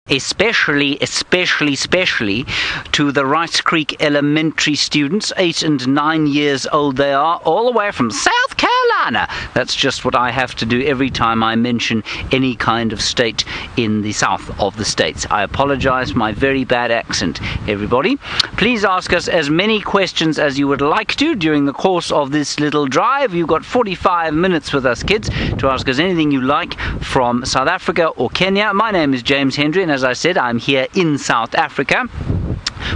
especially to the Rice Creek Elementary students, 8 and 9 years old they are, all the way from South Carolina. That's just what I have to do every time I mention any kind of state in the south of the states. I apologize for my very bad accent, everybody. Please ask us as many questions as you would like to during the course of this little drive. You've got 45 minutes with us, kids, to ask us anything you like from South Africa or Kenya. My name is James Hendry, and as I said, I'm here in South Africa.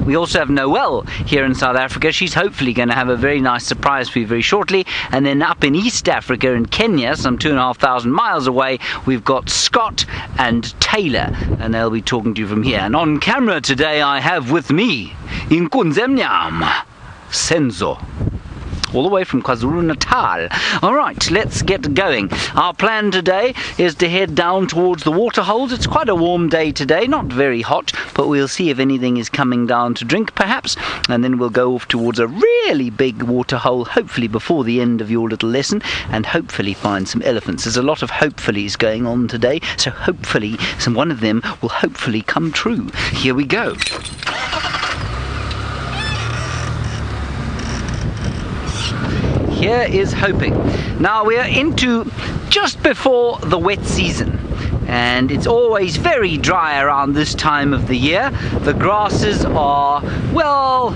We also have Noelle here in South Africa. She's hopefully going to have a very nice surprise for you very shortly. And then up in East Africa, in Kenya, some 2,500 miles away, we've got Scott and Taylor, and they'll be talking to you from here. And on camera today, I have with me Inkunzemnyam Senzo, all the way from KwaZulu-Natal. All right, let's get going. Our plan today is to head down towards the Waterholes. It's quite a warm day today, not very hot, but we'll see if anything is coming down to drink, perhaps, and then we'll go off towards a really big waterhole, hopefully before the end of your little lesson, and hopefully find some elephants. There's a lot of hopefullys going on today, so hopefully one of them will hopefully come true. Here we go. Here is hoping. Now we are into just before the wet season, and it's always very dry around this time of the year. The grasses are, well,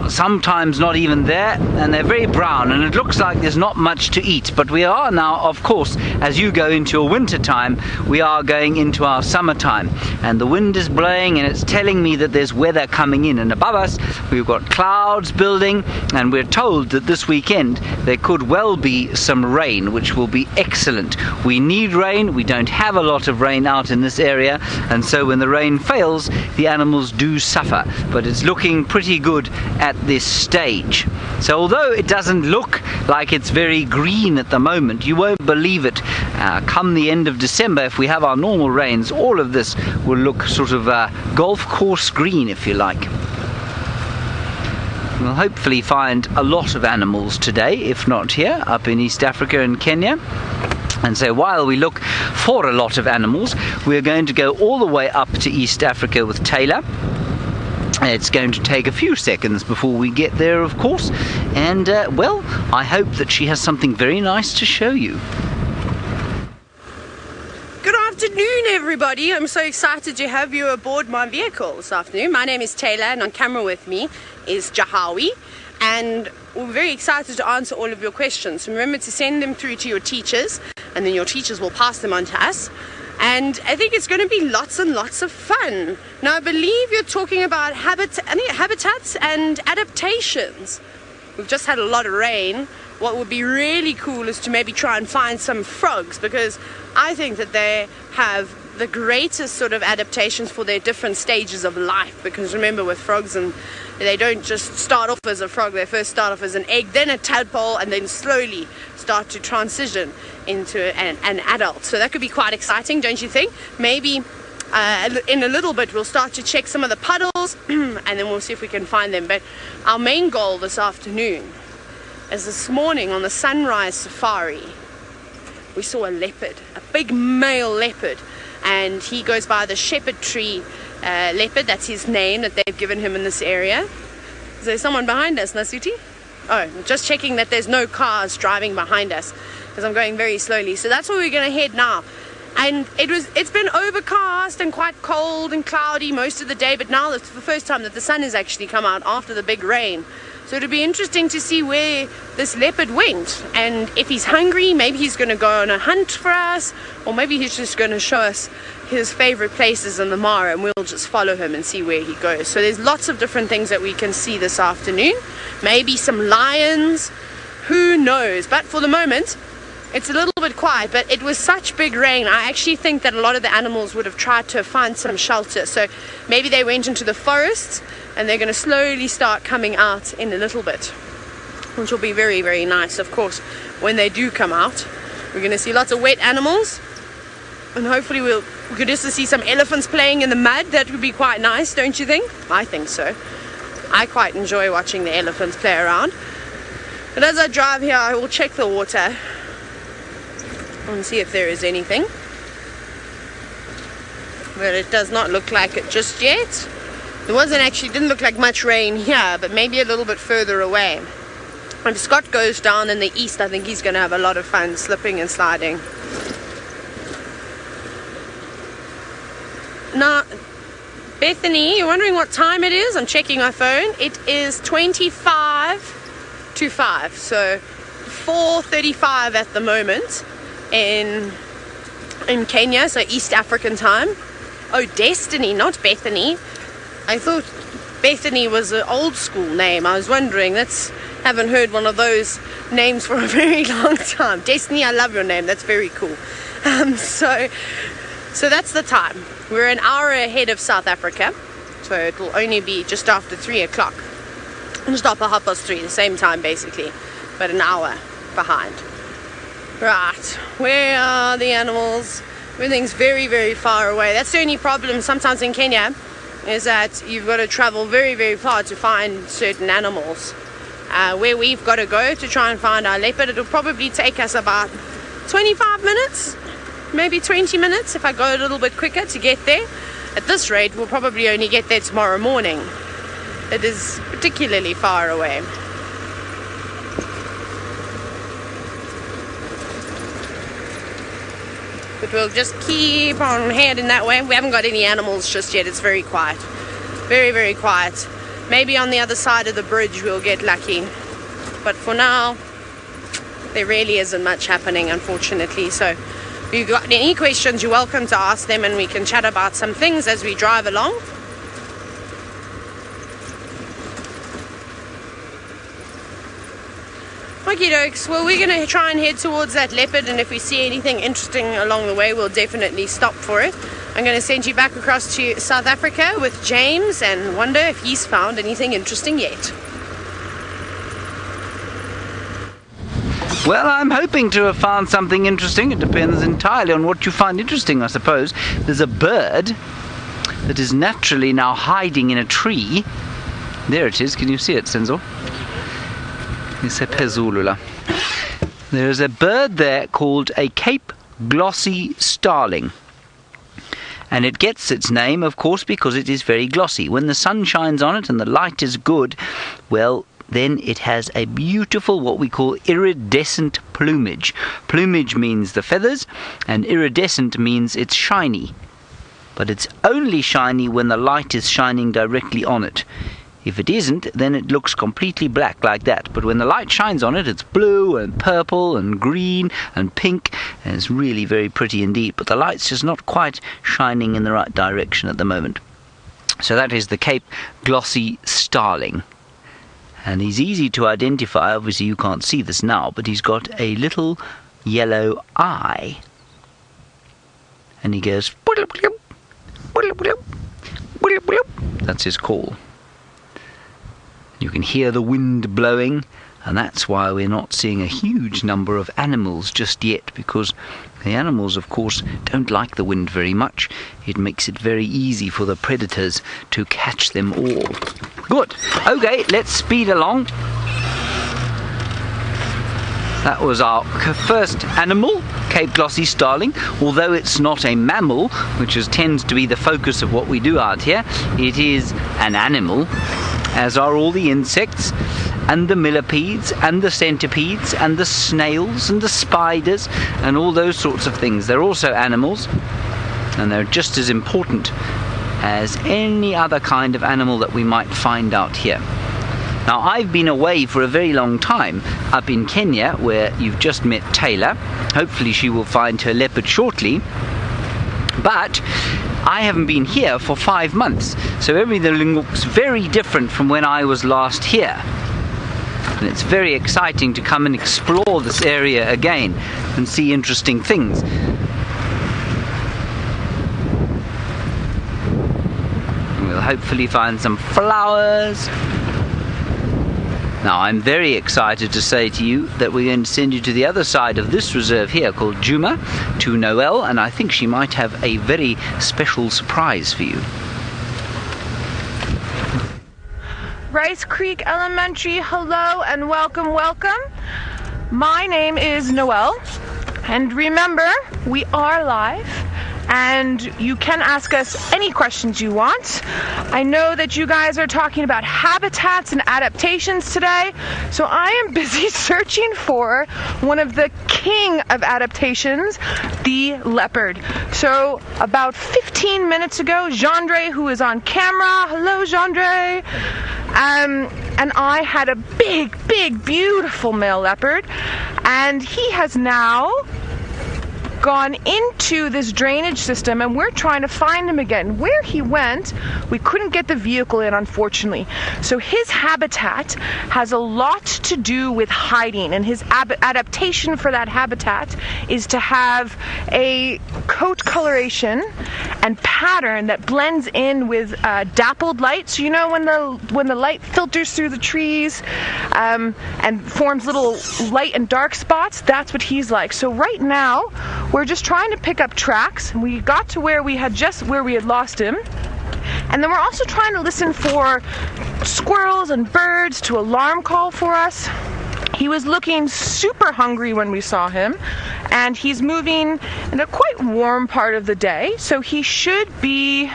sometimes not even there, and they're very brown, and it looks like there's not much to eat. But we are now, of course, as you go into your winter time, we are going into our summertime, and the wind is blowing and it's telling me that there's weather coming in, and above us we've got clouds building, and we're told that this weekend there could well be some rain, which will be excellent. We need rain. We don't have a lot of rain out in this area, and so when the rain fails, the animals do suffer, but it's looking pretty good at this stage. So although it doesn't look like it's very green at the moment, you won't believe it. Come the end of December, if we have our normal rains, all of this will look sort of golf course green, if you like. We'll hopefully find a lot of animals today, if not here, up in East Africa and Kenya. And so while we look for a lot of animals, we're going to go all the way up to East Africa with Taylor. It's going to take a few seconds before we get there, of course, and well, I hope that she has something very nice to show you. Good afternoon, everybody. I'm so excited to have you aboard my vehicle this afternoon. My name is Taylor, and on camera with me is Jahawi, and we're very excited to answer all of your questions. Remember to send them through to your teachers, and then your teachers will pass them on to us. And I think it's going to be lots and lots of fun. Now, I believe you're talking about habitats and adaptations. We've just had a lot of rain. What would be really cool is to maybe try and find some frogs, because I think that they have the greatest sort of adaptations for their different stages of life. Because remember, with frogs, and they don't just start off as a frog, they first start off as an egg, then a tadpole, and then slowly start to transition into an adult. So that could be quite exciting, don't you think? Maybe in a little bit we'll start to check some of the puddles and then we'll see if we can find them. But our main goal this afternoon is this morning on the sunrise safari we saw a leopard, a big male leopard, and he goes by the shepherd tree leopard. That's his name that they've given him in this area. Is there someone behind us, Nasuti? Oh, just checking that there's no cars driving behind us, because I'm going very slowly. So that's where we're going to head now. And it's been overcast and quite cold and cloudy most of the day, but now it's the first time that the sun has actually come out after the big rain. So it'll be interesting to see where this leopard went, and if he's hungry, maybe he's going to go on a hunt for us, or maybe he's just going to show us his favorite places in the Mara, and we'll just follow him and see where he goes. So there's lots of different things that we can see this afternoon. Maybe some lions, who knows? But for the moment, it's a little bit quiet, but it was such big rain. I actually think that a lot of the animals would have tried to find some shelter. So maybe they went into the forests, and they're going to slowly start coming out in a little bit, which will be very, very nice, of course, when they do come out. We're going to see lots of wet animals, and hopefully we could just see some elephants playing in the mud. That would be quite nice, don't you think? I think so. I quite enjoy watching the elephants play around. But as I drive here, I will check the water and see if there is anything. but it does not look like it just yet. Didn't look like much rain here, but maybe a little bit further away. If Scott goes down in the east, I think he's going to have a lot of fun slipping and sliding. Now, Bethany, you're wondering what time it is? I'm checking my phone. It is 25 to 5, so 4:35 at the moment in Kenya, so East African time. Oh, Destiny, not Bethany. I thought Bethany was an old school name. I was wondering, haven't heard one of those names for a very long time. Destiny, I love your name. That's very cool. So that's the time. We're an hour ahead of South Africa, so it will only be just after 3 o'clock. Just after 3:30, the same time basically, but an hour behind. Right, where are the animals? Everything's very, very far away. That's the only problem sometimes in Kenya, is that you've got to travel very, very far to find certain animals. Where we've got to go to try and find our leopard, it'll probably take us about 25 minutes, maybe 20 minutes if I go a little bit quicker to get there. At this rate, we'll probably only get there tomorrow morning. It is particularly far away. But we'll just keep on heading that way. We haven't got any animals just yet. It's very quiet. Very, very quiet. Maybe on the other side of the bridge we'll get lucky. But for now, there really isn't much happening, unfortunately. So if you've got any questions, you're welcome to ask them, and we can chat about some things as we drive along. Okie dokes, well, we're going to try and head towards that leopard, and if we see anything interesting along the way, we'll definitely stop for it. I'm going to send you back across to South Africa with James and wonder if he's found anything interesting yet. Well, I'm hoping to have found something interesting. It depends entirely on what you find interesting, I suppose. There's a bird that is naturally now hiding in a tree. There it is. Can you see it, Senzo? There's a bird there called a Cape glossy starling. And it gets its name, of course, because it is very glossy. When the sun shines on it and the light is good, well, then it has a beautiful, what we call iridescent plumage. Plumage means the feathers, and iridescent means it's shiny. But it's only shiny when the light is shining directly on it. If it isn't, then it looks completely black like that. But when the light shines on it, it's blue and purple and green and pink, and it's really very pretty indeed. But the light's just not quite shining in the right direction at the moment. So that is the Cape glossy starling. And he's easy to identify. Obviously you can't see this now, but he's got a little yellow eye. And he goes... That's his call. You can hear the wind blowing, and that's why we're not seeing a huge number of animals just yet, because the animals, of course, don't like the wind very much. It makes it very easy for the predators to catch them all. Good. Okay, let's speed along. That was our first animal, Cape glossy starling. Although it's not a mammal, which tends to be the focus of what we do out here, it is an animal, as are all the insects, and the millipedes, and the centipedes, and the snails, and the spiders, and all those sorts of things. They're also animals, and they're just as important as any other kind of animal that we might find out here. Now, I've been away for a very long time up in Kenya, where you've just met Taylor. Hopefully she will find her leopard shortly. But I haven't been here for 5 months, so everything looks very different from when I was last here. And it's very exciting to come and explore this area again and see interesting things. We'll hopefully find some flowers. Now, I'm very excited to say to you that we're going to send you to the other side of this reserve here called Djuma, to Noelle, and I think she might have a very special surprise for you. Rice Creek Elementary, hello and welcome, welcome. My name is Noelle, and remember, we are live and you can ask us any questions you want. I know that you guys are talking about habitats and adaptations today, so I am busy searching for one of the king of adaptations, the leopard. So about 15 minutes ago, Gendre, who is on camera, hello Gendre, and I had a big, beautiful male leopard, and he has now gone into this drainage system, and we're trying to find him again. Where he went, we couldn't get the vehicle in, unfortunately. So his habitat has a lot to do with hiding, and his adaptation for that habitat is to have a coat coloration and pattern that blends in with dappled light. So you know when the light filters through the trees and forms little light and dark spots, that's what he's like. So right now we're just trying to pick up tracks, and we got to where we had lost him. And then we're also trying to listen for squirrels and birds to alarm call for us. He was looking super hungry when we saw him, and he's moving in a quite warm part of the day, so he should be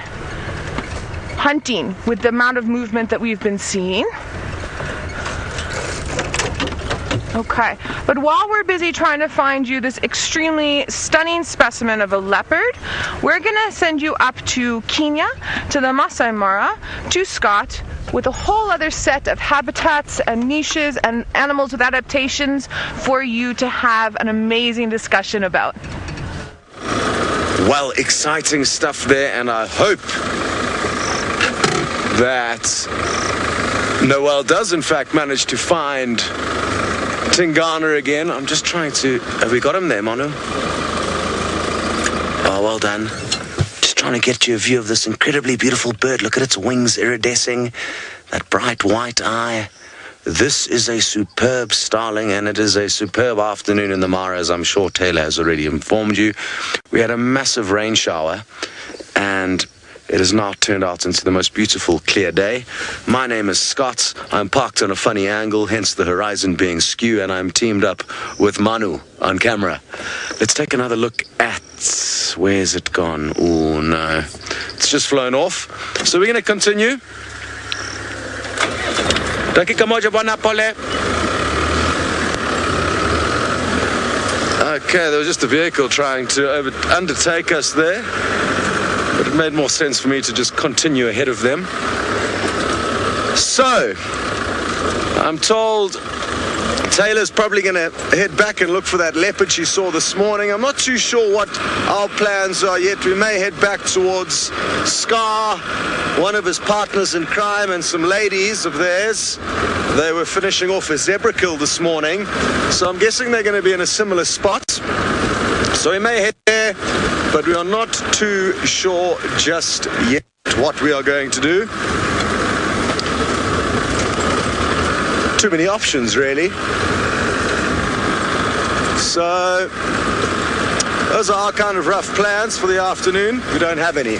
hunting with the amount of movement that we've been seeing. Okay, but while we're busy trying to find you this extremely stunning specimen of a leopard, we're gonna send you up to Kenya, to the Masai Mara, to Scott, with a whole other set of habitats and niches and animals with adaptations for you to have an amazing discussion about. Well, exciting stuff there, and I hope that Noel does in fact manage to find Tingana again. I'm just trying to... Have we got him there, Manu? Oh, well done. Just trying to get you a view of this incredibly beautiful bird. Look at its wings iridescing, that bright white eye. This is a superb starling, and it is a superb afternoon in the Mara, as I'm sure Taylor has already informed you. We had a massive rain shower, and it has now turned out into the most beautiful, clear day. My name is Scott. I'm parked on a funny angle, hence the horizon being skew, and I'm teamed up with Manu on camera. Let's take another look at... Where's it gone? Oh, no. It's just flown off. So we're going to continue. Okay, there was just a vehicle trying to undertake us there. But it made more sense for me to just continue ahead of them. So, I'm told Taylor's probably going to head back and look for that leopard she saw this morning. I'm not too sure what our plans are yet. We may head back towards Scar, one of his partners in crime, and some ladies of theirs. They were finishing off a zebra kill this morning, so I'm guessing they're going to be in a similar spot. So we may head there, but we are not too sure just yet what we are going to do. Too many options, really. So those are our kind of rough plans for the afternoon. We don't have any.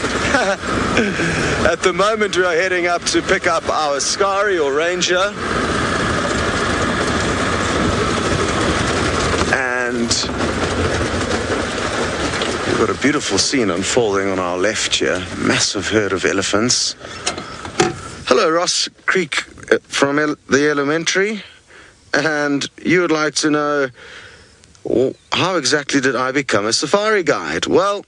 At the moment, we are heading up to pick up our Scari or Ranger. And we've got a beautiful scene unfolding on our left here. Massive herd of elephants. Hello, Ross Creek from the elementary. And you would like to know, how exactly did I become a safari guide? Well,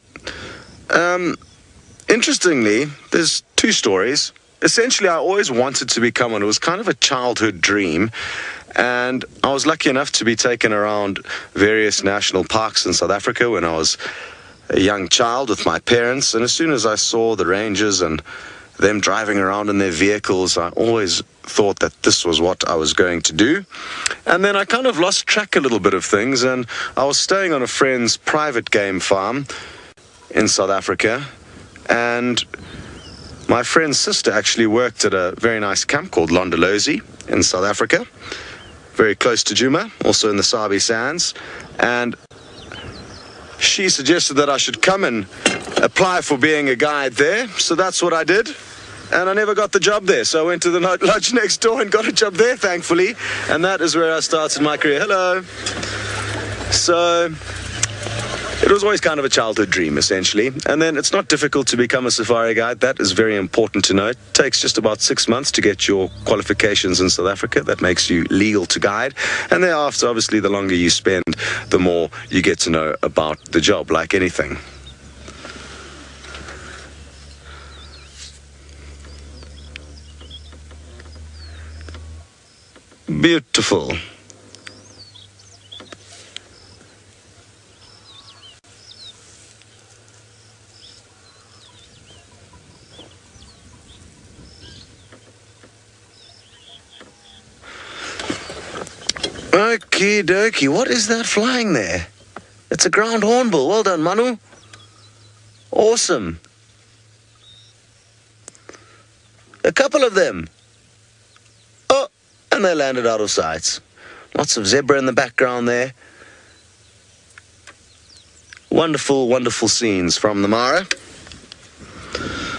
interestingly, there's two stories. Essentially, I always wanted to become one. It was kind of a childhood dream. And I was lucky enough to be taken around various national parks in South Africa when I was a young child with my parents. And as soon as I saw the rangers and them driving around in their vehicles, I always thought that this was what I was going to do. And then I kind of lost track a little bit of things, and I was staying on a friend's private game farm in South Africa, and my friend's sister actually worked at a very nice camp called Londolozi in South Africa, very close to Djuma, also in the Sabi sands, and she suggested that I should come and apply for being a guide there, so that's what I did. And I never got the job there, so I went to the lodge next door and got a job there, thankfully. And that is where I started my career. Hello. So, it was always kind of a childhood dream, essentially. And then it's not difficult to become a safari guide. That is very important to know. It takes just about 6 months to get your qualifications in South Africa. That makes you legal to guide. And thereafter, obviously, the longer you spend, the more you get to know about the job, like anything. Beautiful. Okie dokie, what is that flying there? It's a ground hornbill. Well done, Manu. Awesome. A couple of them. Oh, and they landed out of sight. Lots of zebra in the background there. Wonderful, wonderful scenes from the Mara.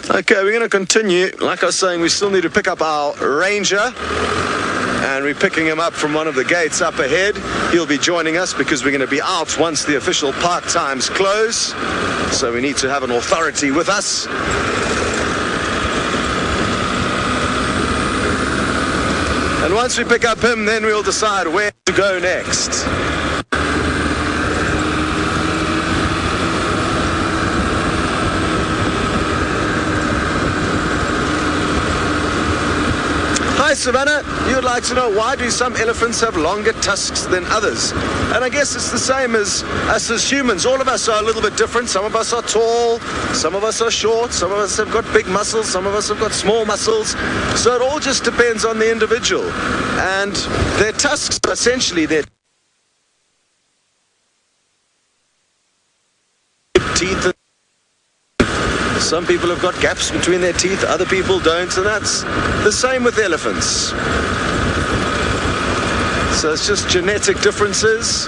Okay, we're going to continue. Like I was saying, we still need to pick up our ranger. And we're picking him up from one of the gates up ahead. He'll be joining us because we're going to be out once the official park times close. So we need to have an authority with us. And once we pick up him, then we'll decide where to go next. Hi, Savannah. You would like to know, why do some elephants have longer tusks than others? And I guess it's the same as us as humans. All of us are a little bit different. Some of us are tall, some of us are short, some of us have got big muscles, some of us have got small muscles. So it all just depends on the individual. And their tusks are essentially their teeth. Some people have got gaps between their teeth, other people don't, and that's the same with elephants. So it's just genetic differences.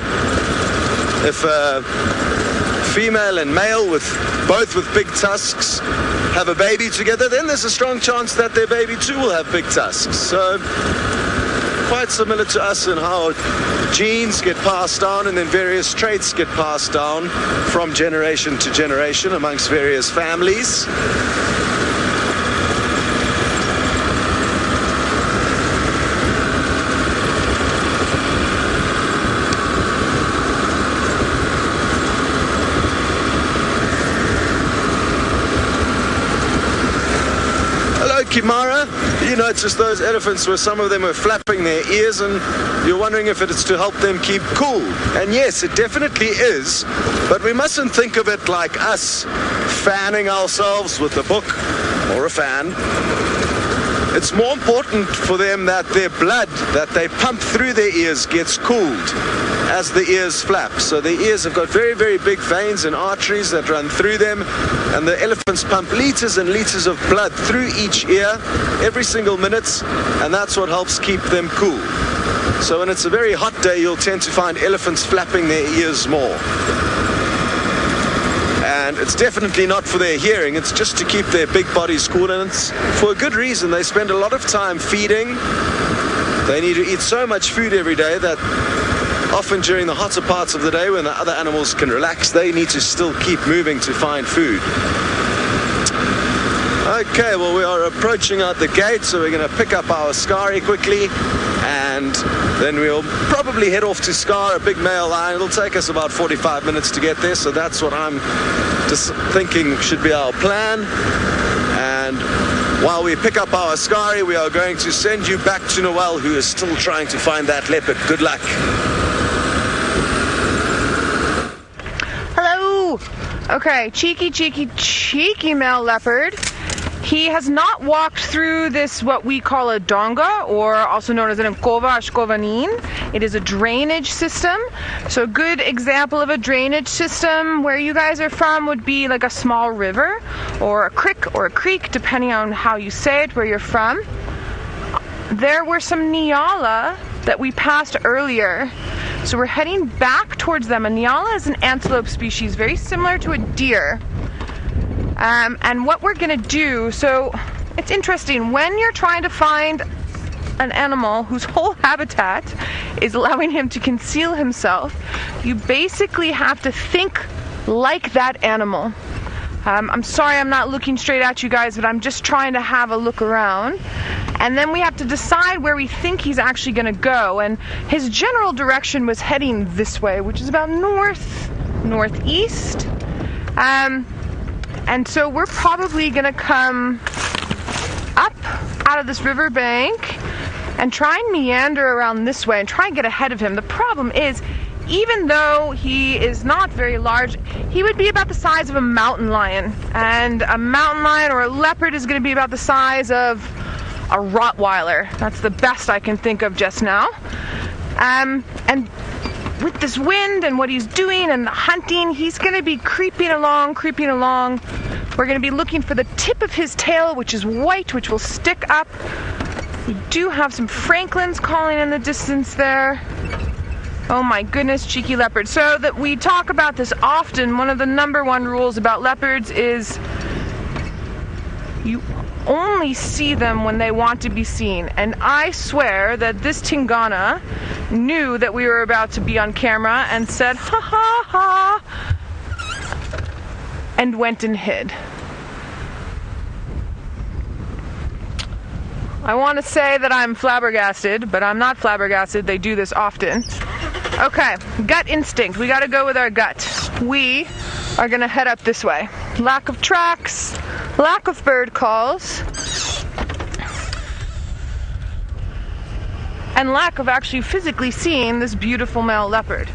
If a female and male both with big tusks have a baby together, then there's a strong chance that their baby too will have big tusks. So quite similar to us in how genes get passed down and then various traits get passed down from generation to generation amongst various families. Hello, Kimara. You noticed those elephants where some of them are flapping their ears, and you're wondering if it's to help them keep cool. And yes, it definitely is, but we mustn't think of it like us fanning ourselves with a book or a fan. It's more important for them that their blood that they pump through their ears gets cooled as the ears flap. So the ears have got very, very big veins and arteries that run through them, and the elephants pump liters and liters of blood through each ear every single minute, and that's what helps keep them cool. So when it's a very hot day, you'll tend to find elephants flapping their ears more. And it's definitely not for their hearing, it's just to keep their big bodies cool, and it's for a good reason. They spend a lot of time feeding. They need to eat so much food every day that often during the hotter parts of the day when the other animals can relax, they need to still keep moving to find food. Okay, well, we are approaching out the gate, so we're going to pick up our Skari quickly, and then we'll probably head off to Scar, a big male lion. It'll take us about 45 minutes to get there, so that's what I'm just thinking should be our plan. And while we pick up our Skari, we are going to send you back to Noel, who is still trying to find that leopard. Good luck. Hello. Okay, cheeky male leopard. He has not walked through this, what we call a donga, or also known as an Nkova Ashkovanin. It is a drainage system. So a good example of a drainage system where you guys are from would be like a small river, or a creek, depending on how you say it, where you're from. There were some Nyala that we passed earlier. So we're heading back towards them. A Nyala is an antelope species, very similar to a deer. And what we're gonna do, so it's interesting, when you're trying to find an animal whose whole habitat is allowing him to conceal himself, you basically have to think like that animal. I'm sorry I'm not looking straight at you guys, but I'm just trying to have a look around. And then we have to decide where we think he's actually going to go. And his general direction was heading this way, which is about northeast. And so we're probably going to come up out of this riverbank and try and meander around this way and try and get ahead of him. The problem is, even though he is not very large, he would be about the size of a mountain lion. And a mountain lion or a leopard is going to be about the size of a Rottweiler. That's the best I can think of just now. And with this wind and what he's doing and the hunting, he's going to be creeping along. We're going to be looking for the tip of his tail, which is white, which will stick up. We do have some Franklins calling in the distance there. Oh my goodness, cheeky leopard. So that we talk about this often, one of the #1 rules about leopards is you only see them when they want to be seen. And I swear that this Tingana knew that we were about to be on camera and said, ha ha ha, and went and hid. I want to say that I'm flabbergasted, but I'm not flabbergasted. They do this often. Okay, gut instinct. We got to go with our gut. We are going to head up this way. Lack of tracks, lack of bird calls, and lack of actually physically seeing this beautiful male leopard.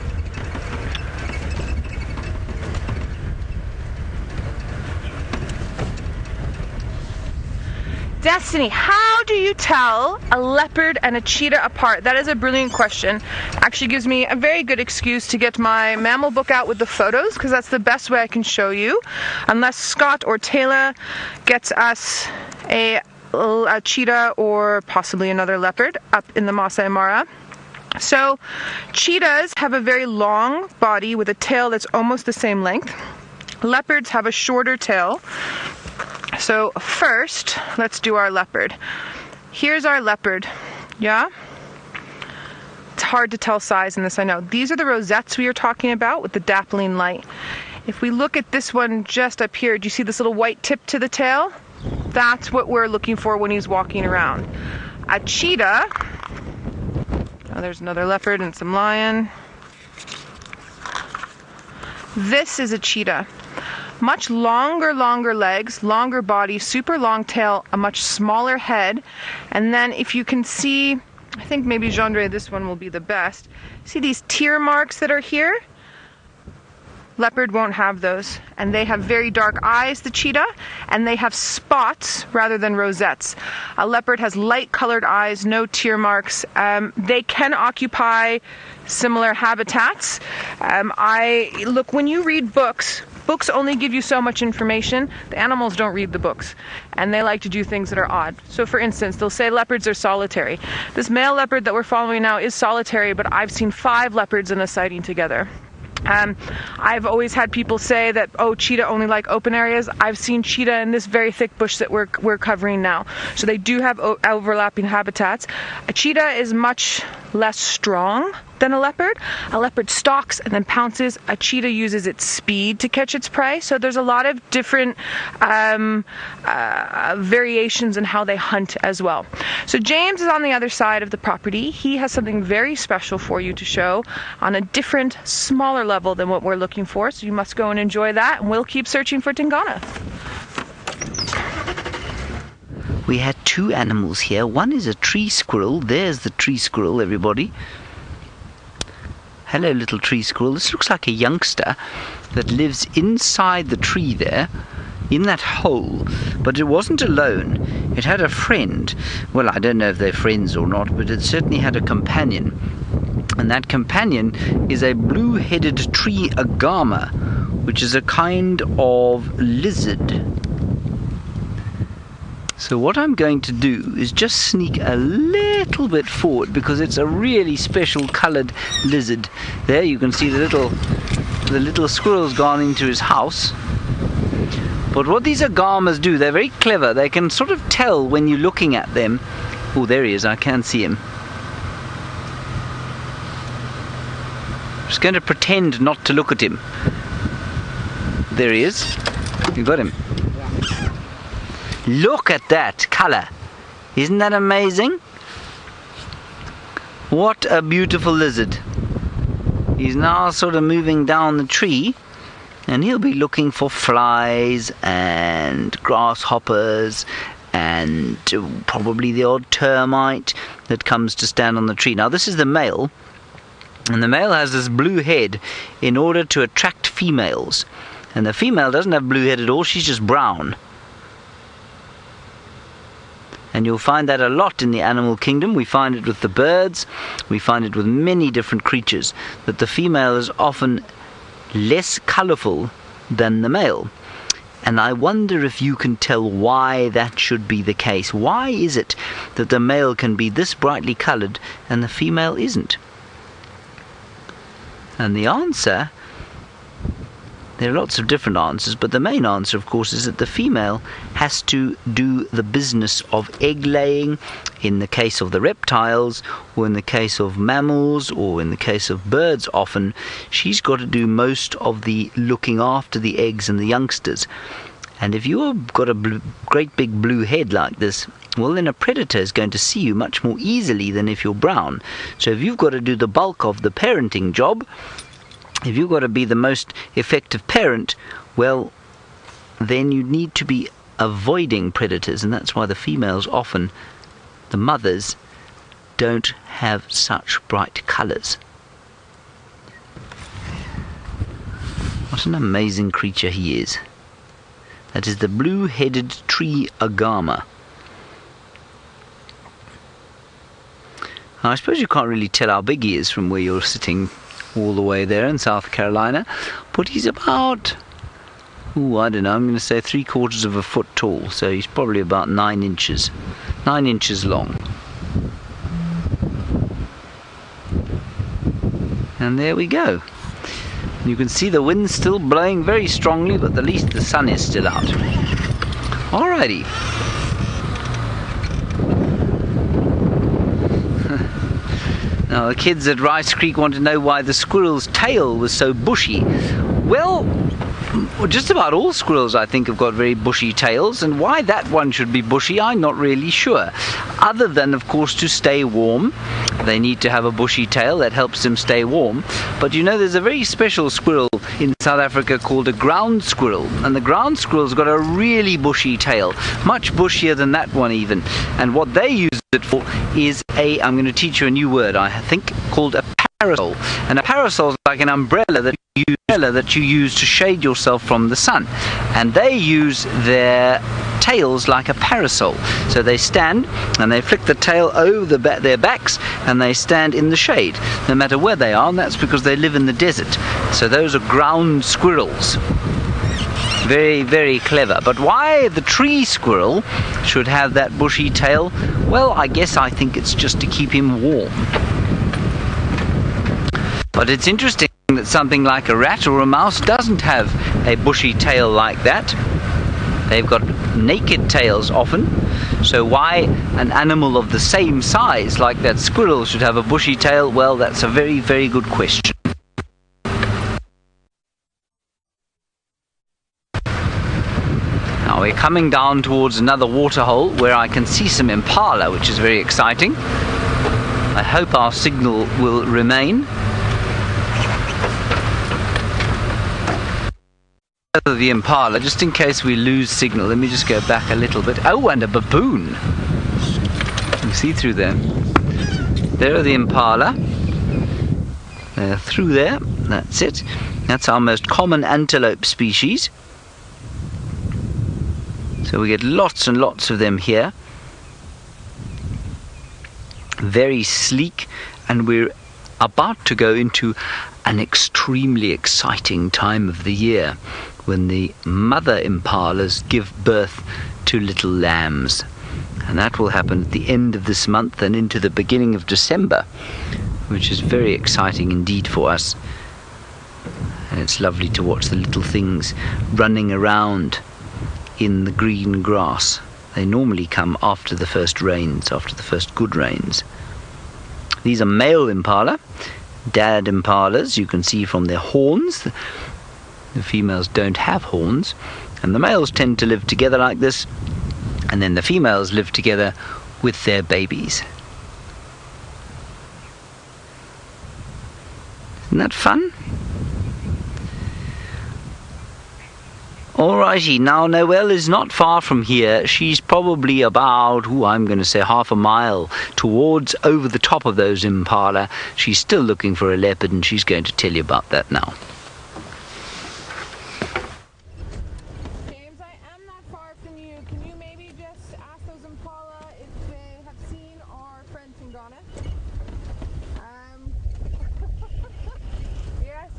Destiny, how do you tell a leopard and a cheetah apart? That is a brilliant question. Actually gives me a very good excuse to get my mammal book out with the photos, because that's the best way I can show you. Unless Scott or Taylor gets us a cheetah or possibly another leopard up in the Masai Mara. So cheetahs have a very long body with a tail that's almost the same length. Leopards have a shorter tail. So first, let's do our leopard. Here's our leopard, yeah? It's hard to tell size in this, I know. These are the rosettes we were talking about with the dappling light. If we look at this one just up here, do you see this little white tip to the tail? That's what we're looking for when he's walking around. A cheetah, oh, there's another leopard and some lion. This is a cheetah. Much longer legs, longer body, super long tail, a much smaller head. And then if you can see, I think maybe Gendre, this one will be the best. See these tear marks that are here? Leopard won't have those. And they have very dark eyes, the cheetah, and they have spots rather than rosettes. A leopard has light colored eyes, no tear marks. They can occupy similar habitats. Look, when you read books only give you so much information. The animals don't read the books, and they like to do things that are odd. So for instance, they'll say leopards are solitary. This male leopard that we're following now is solitary, but I've seen 5 leopards in a sighting together. I've always had people say that, oh, cheetah only like open areas. I've seen cheetah in this very thick bush that we're covering now. So they do have overlapping habitats. A cheetah is much less strong than a leopard. A leopard stalks and then pounces. A cheetah uses its speed to catch its prey. So there's a lot of different variations in how they hunt as well. So James is on the other side of the property. He has something very special for you to show on a different, smaller level than what we're looking for. So you must go and enjoy that, and we'll keep searching for Tingana. We had 2 animals here. One is a tree squirrel. There's the tree squirrel, everybody. Hello, little tree squirrel. This looks like a youngster that lives inside the tree there, in that hole. But it wasn't alone. It had a friend. Well, I don't know if they're friends or not, but it certainly had a companion. And that companion is a blue-headed tree Angama, which is a kind of lizard. So what I'm going to do is just sneak a little bit forward, because it's a really special coloured lizard. There you can see the little squirrel's gone into his house. But what these Angamas do, they're very clever. They can sort of tell when you're looking at them. Oh, there he is, I can see him. I'm just going to pretend not to look at him. There he is. You got him. Look at that colour. Isn't that amazing? What a beautiful lizard. He's now sort of moving down the tree, and he'll be looking for flies and grasshoppers and probably the odd termite that comes to stand on the tree. Now this is the male, and the male has this blue head in order to attract females, and the female doesn't have blue head at all, she's just brown. And you'll find that a lot in the animal kingdom. We find it with the birds, we find it with many different creatures, that the female is often less colourful than the male. And I wonder if you can tell why that should be the case. Why is it that the male can be this brightly coloured and the female isn't? And the answer, there are lots of different answers, but the main answer, of course, is that the female has to do the business of egg laying in the case of the reptiles, or in the case of mammals, or in the case of birds often. She's got to do most of the looking after the eggs and the youngsters. And if you've got a great big blue head like this, well, then a predator is going to see you much more easily than if you're brown. So if you've got to do the bulk of the parenting job, if you've got to be the most effective parent, well, then you need to be avoiding predators, and that's why the females often, the mothers, don't have such bright colours. What an amazing creature he is. That is the blue-headed tree Angama. Now, I suppose you can't really tell how big he is from where you're sitting all the way there in South Carolina, but he's about, I don't know, I'm going to say 3/4 of a foot tall, so he's probably about 9 inches long. And there we go. You can see the wind's still blowing very strongly, but at least the sun is still out. Alrighty. Now the kids at Rice Creek want to know why the squirrel's tail was so bushy. Well, just about all squirrels, I think, have got very bushy tails, and why that one should be bushy, I'm not really sure. Other than, of course, to stay warm. They need to have a bushy tail that helps them stay warm. But you know, there's a very special squirrel in South Africa called a ground squirrel, and the ground squirrel's got a really bushy tail, much bushier than that one even. And what they use it for is I'm going to teach you a new word, I think, called a parasol. And a parasol is like an umbrella that you use to shade yourself from the sun. And they use their tails like a parasol. So they stand and they flick the tail over their backs, and they stand in the shade no matter where they are, and that's because they live in the desert. So those are ground squirrels. Very, very clever. But why the tree squirrel should have that bushy tail? Well, I think it's just to keep him warm. But it's interesting that something like a rat or a mouse doesn't have a bushy tail like that. They've got naked tails often. So why an animal of the same size like that squirrel should have a bushy tail? Well, that's a very, very good question. Now we're coming down towards another waterhole where I can see some Impala, which is very exciting. I hope our signal will remain. The Impala, just in case we lose signal, let me just go back a little bit. Oh, and a baboon. You see through there. There are the Impala. They're through there. That's it. That's our most common antelope species. So we get lots and lots of them here. Very sleek, and we're about to go into an extremely exciting time of the year when the mother impalas give birth to little lambs. And that will happen at the end of this month and into the beginning of December, which is very exciting indeed for us. And it's lovely to watch the little things running around in the green grass. They normally come after the first rains, after the first good rains. These are male impala, dad impalas. You can see from their horns The females don't have horns, and the males tend to live together like this, and then the females live together with their babies. Isn't that fun? Alrighty, now Noelle is not far from here. She's probably about, I'm going to say half a mile towards over the top of those impala. She's still looking for a leopard, and she's going to tell you about that now. James, I am not far from you. Can you maybe just ask those impala if they have seen our friend Angama?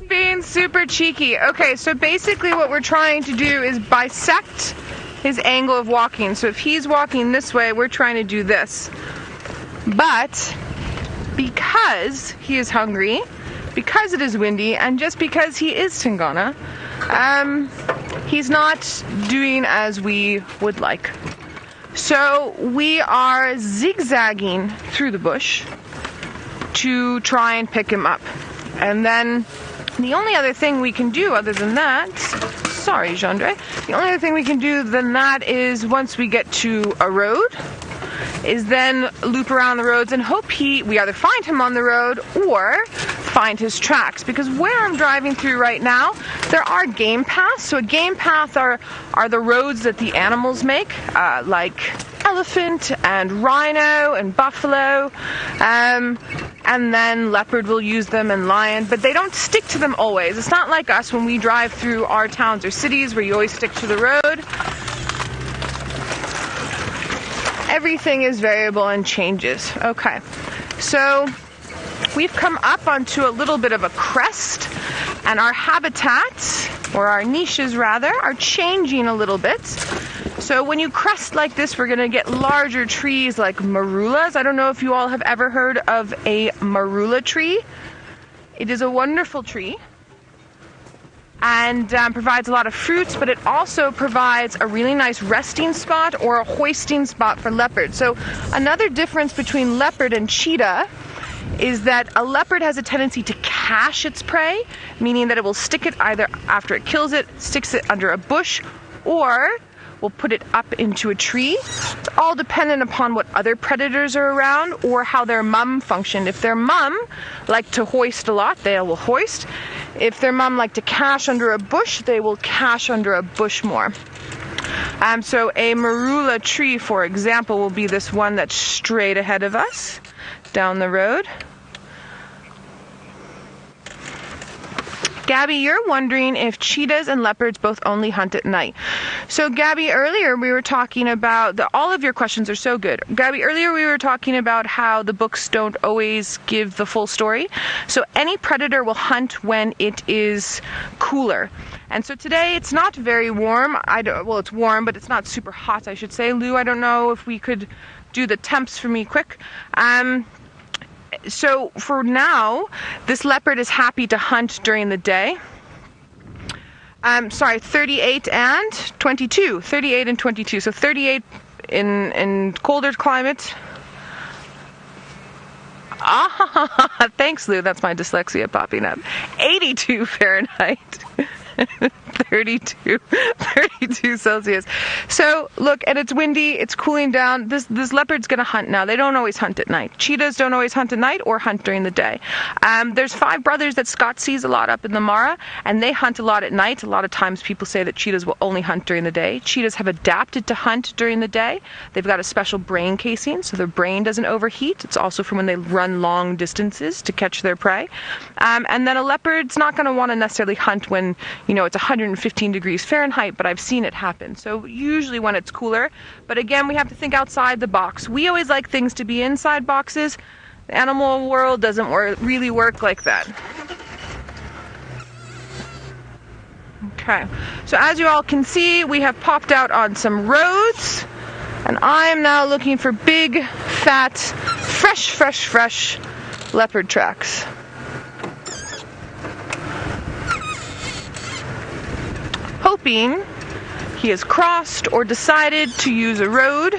Being super cheeky. Okay, so basically what we're trying to do is bisect his angle of walking. So if he's walking this way, we're trying to do this. But because he is hungry, because it is windy, and just because he is Tingana, he's not doing as we would like. So we are zigzagging through the bush to try and pick him up. And then the only other thing we can do other than that, sorry Gendre, the only other thing we can do than that is once we get to a road, is then loop around the roads and hope we either find him on the road or find his tracks. Because where I'm driving through right now, there are game paths. So a game path are the roads that the animals make, like elephant and rhino and buffalo, and then leopard will use them and lion, but they don't stick to them always. It's not like us when we drive through our towns or cities where you always stick to the road. Everything is variable and changes. Okay, so we've come up onto a little bit of a crest, and our habitats, or our niches rather, are changing a little bit. So when you crest like this, we're going to get larger trees like marulas. I don't know if you all have ever heard of a marula tree. It is a wonderful tree and provides a lot of fruits, but it also provides a really nice resting spot or a hoisting spot for leopard. So another difference between leopard and cheetah is that a leopard has a tendency to cache its prey, meaning that it will stick it either after it kills it, sticks it under a bush, or will put it up into a tree. It's all dependent upon what other predators are around or how their mum functioned. If their mum liked to hoist a lot, they will hoist. If their mum liked to cache under a bush, they will cache under a bush more. So a marula tree, for example, will be this one that's straight ahead of us down the road. Gabby, you're wondering if cheetahs and leopards both only hunt at night. So Gabby, earlier we were talking about, all of your questions are so good. Gabby, earlier we were talking about how the books don't always give the full story. So any predator will hunt when it is cooler. And so today it's not very warm. Well, it's warm, but it's not super hot, I should say. Lou, I don't know if we could do the temps for me quick. So for now, this leopard is happy to hunt during the day. 38 and 22. 38 and 22. So 38 in colder climate. Ah, thanks, Lou. That's my dyslexia popping up. 82 Fahrenheit. 32 Celsius. So look, and it's windy, it's cooling down. This leopard's gonna hunt now. They don't always hunt at night. Cheetahs don't always hunt at night or hunt during the day. There's 5 brothers that Scott sees a lot up in the Mara, and they hunt a lot at night. A lot of times people say that cheetahs will only hunt during the day. Cheetahs have adapted to hunt during the day. They've got a special brain casing, so their brain doesn't overheat. It's also from when they run long distances to catch their prey. And then a leopard's not gonna wanna necessarily hunt when, it's 115 degrees Fahrenheit, but I've seen it happen. So usually when it's cooler, but again, we have to think outside the box. We always like things to be inside boxes. The animal world doesn't really work like that. Okay, so as you all can see, we have popped out on some roads, and I am now looking for big, fat, fresh leopard tracks. Hoping he has crossed or decided to use a road.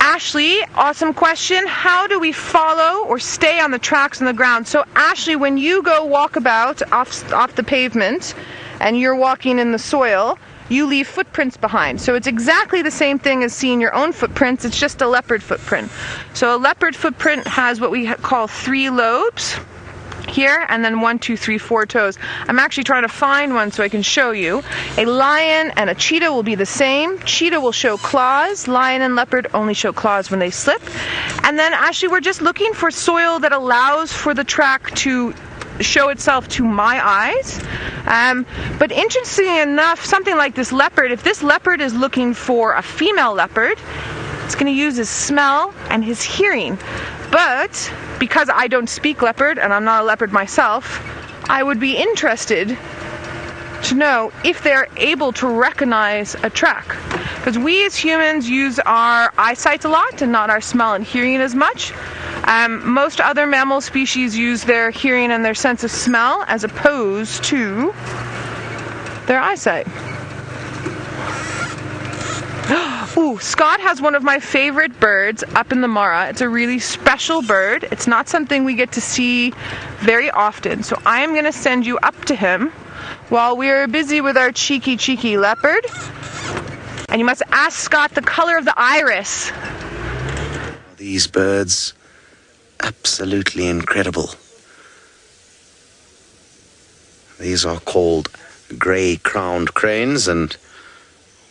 Ashley, awesome question. How do we follow or stay on the tracks on the ground? So Ashley, when you go walk about off the pavement and you're walking in the soil, you leave footprints behind. So it's exactly the same thing as seeing your own footprints, it's just a leopard footprint. So a leopard footprint has what we call 3 lobes here, and then 1, 2, 3, 4 toes. I'm actually trying to find one so I can show you. A lion and a cheetah will be the same. Cheetah will show claws. Lion and leopard only show claws when they slip. And then actually we're just looking for soil that allows for the track to show itself to my eyes. But interestingly enough, something like this leopard, if this leopard is looking for a female leopard, it's going to use his smell and his hearing. But because I don't speak leopard and I'm not a leopard myself, I would be interested to know if they're able to recognize a track. Because we as humans use our eyesight a lot and not our smell and hearing as much. Most other mammal species use their hearing and their sense of smell as opposed to their eyesight. Ooh, Scott has one of my favorite birds up in the Mara. It's a really special bird. It's not something we get to see very often. So I am going to send you up to him while we're busy with our cheeky leopard. And you must ask Scott the color of the iris. These birds, absolutely incredible. These are called grey-crowned cranes, and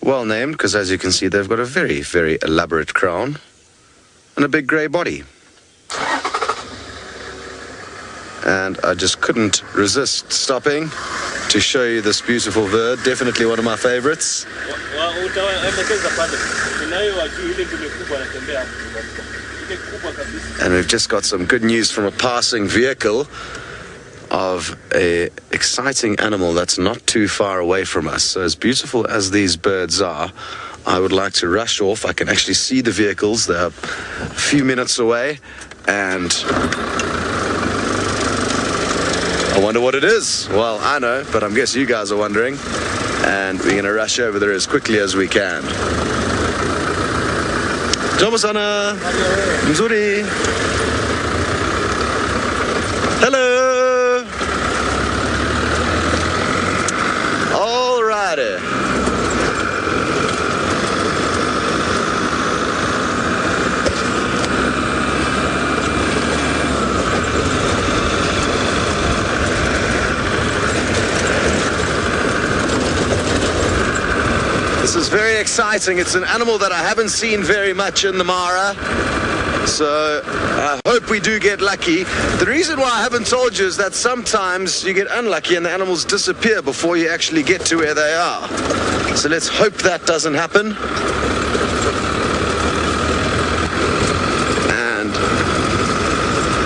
well named because, as you can see, they've got a very, very elaborate crown and a big grey body. And I just couldn't resist stopping to show you this beautiful bird. Definitely one of my favorites. And we've just got some good news from a passing vehicle of a exciting animal that's not too far away from us. So as beautiful as these birds are, I would like to rush off. I can actually see the vehicles. They're a few minutes away, and I wonder what it is. Well, I know, but I guess you guys are wondering, and we're going to rush over there as quickly as we can. Djuma sana, mzuri. Hello. This is very exciting. It's an animal that I haven't seen very much in the Mara, so I hope we do get lucky. The reason why I haven't told you is that sometimes you get unlucky and the animals disappear before you actually get to where they are. So let's hope that doesn't happen. And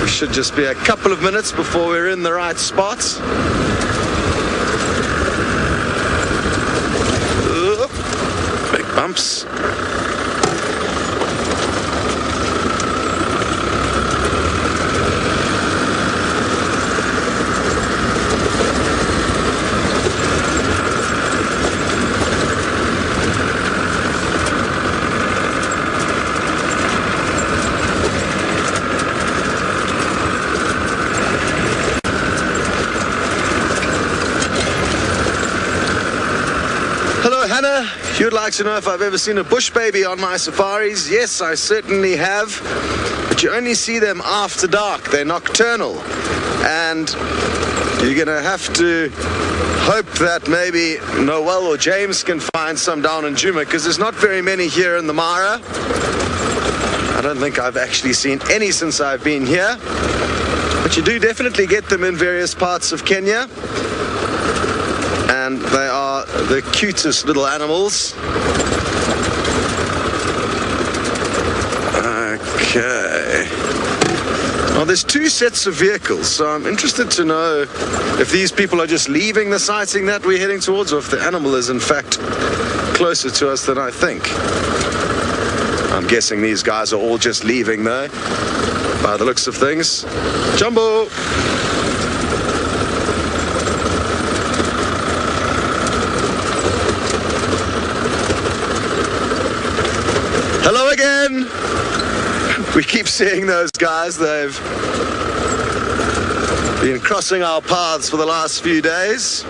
we should just be a couple of minutes before we're in the right spot. Big bumps. Hannah, you'd like to know if I've ever seen a bush baby on my safaris. Yes, I certainly have, but you only see them after dark. They're nocturnal, and you're gonna have to hope that maybe Noel or James can find some down in Djuma, because there's not very many here in the Mara. I don't think I've actually seen any since I've been here, but you do definitely get them in various parts of Kenya. And they are the cutest little animals. Okay. Now there's two sets of vehicles, so I'm interested to know if these people are just leaving the sighting that we're heading towards, or if the animal is in fact closer to us than I think. I'm guessing these guys are all just leaving though, by the looks of things. Jumbo! Hello again. We keep seeing those guys. They've been crossing our paths for the last few days.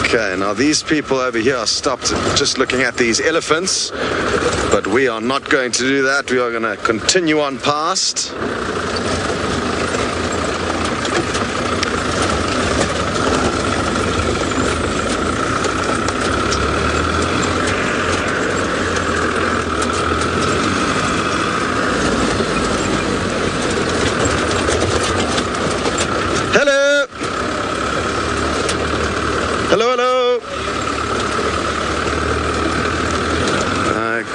Okay, now these people over here are stopped just looking at these elephants, but we are not going to do that. We are going to continue on past.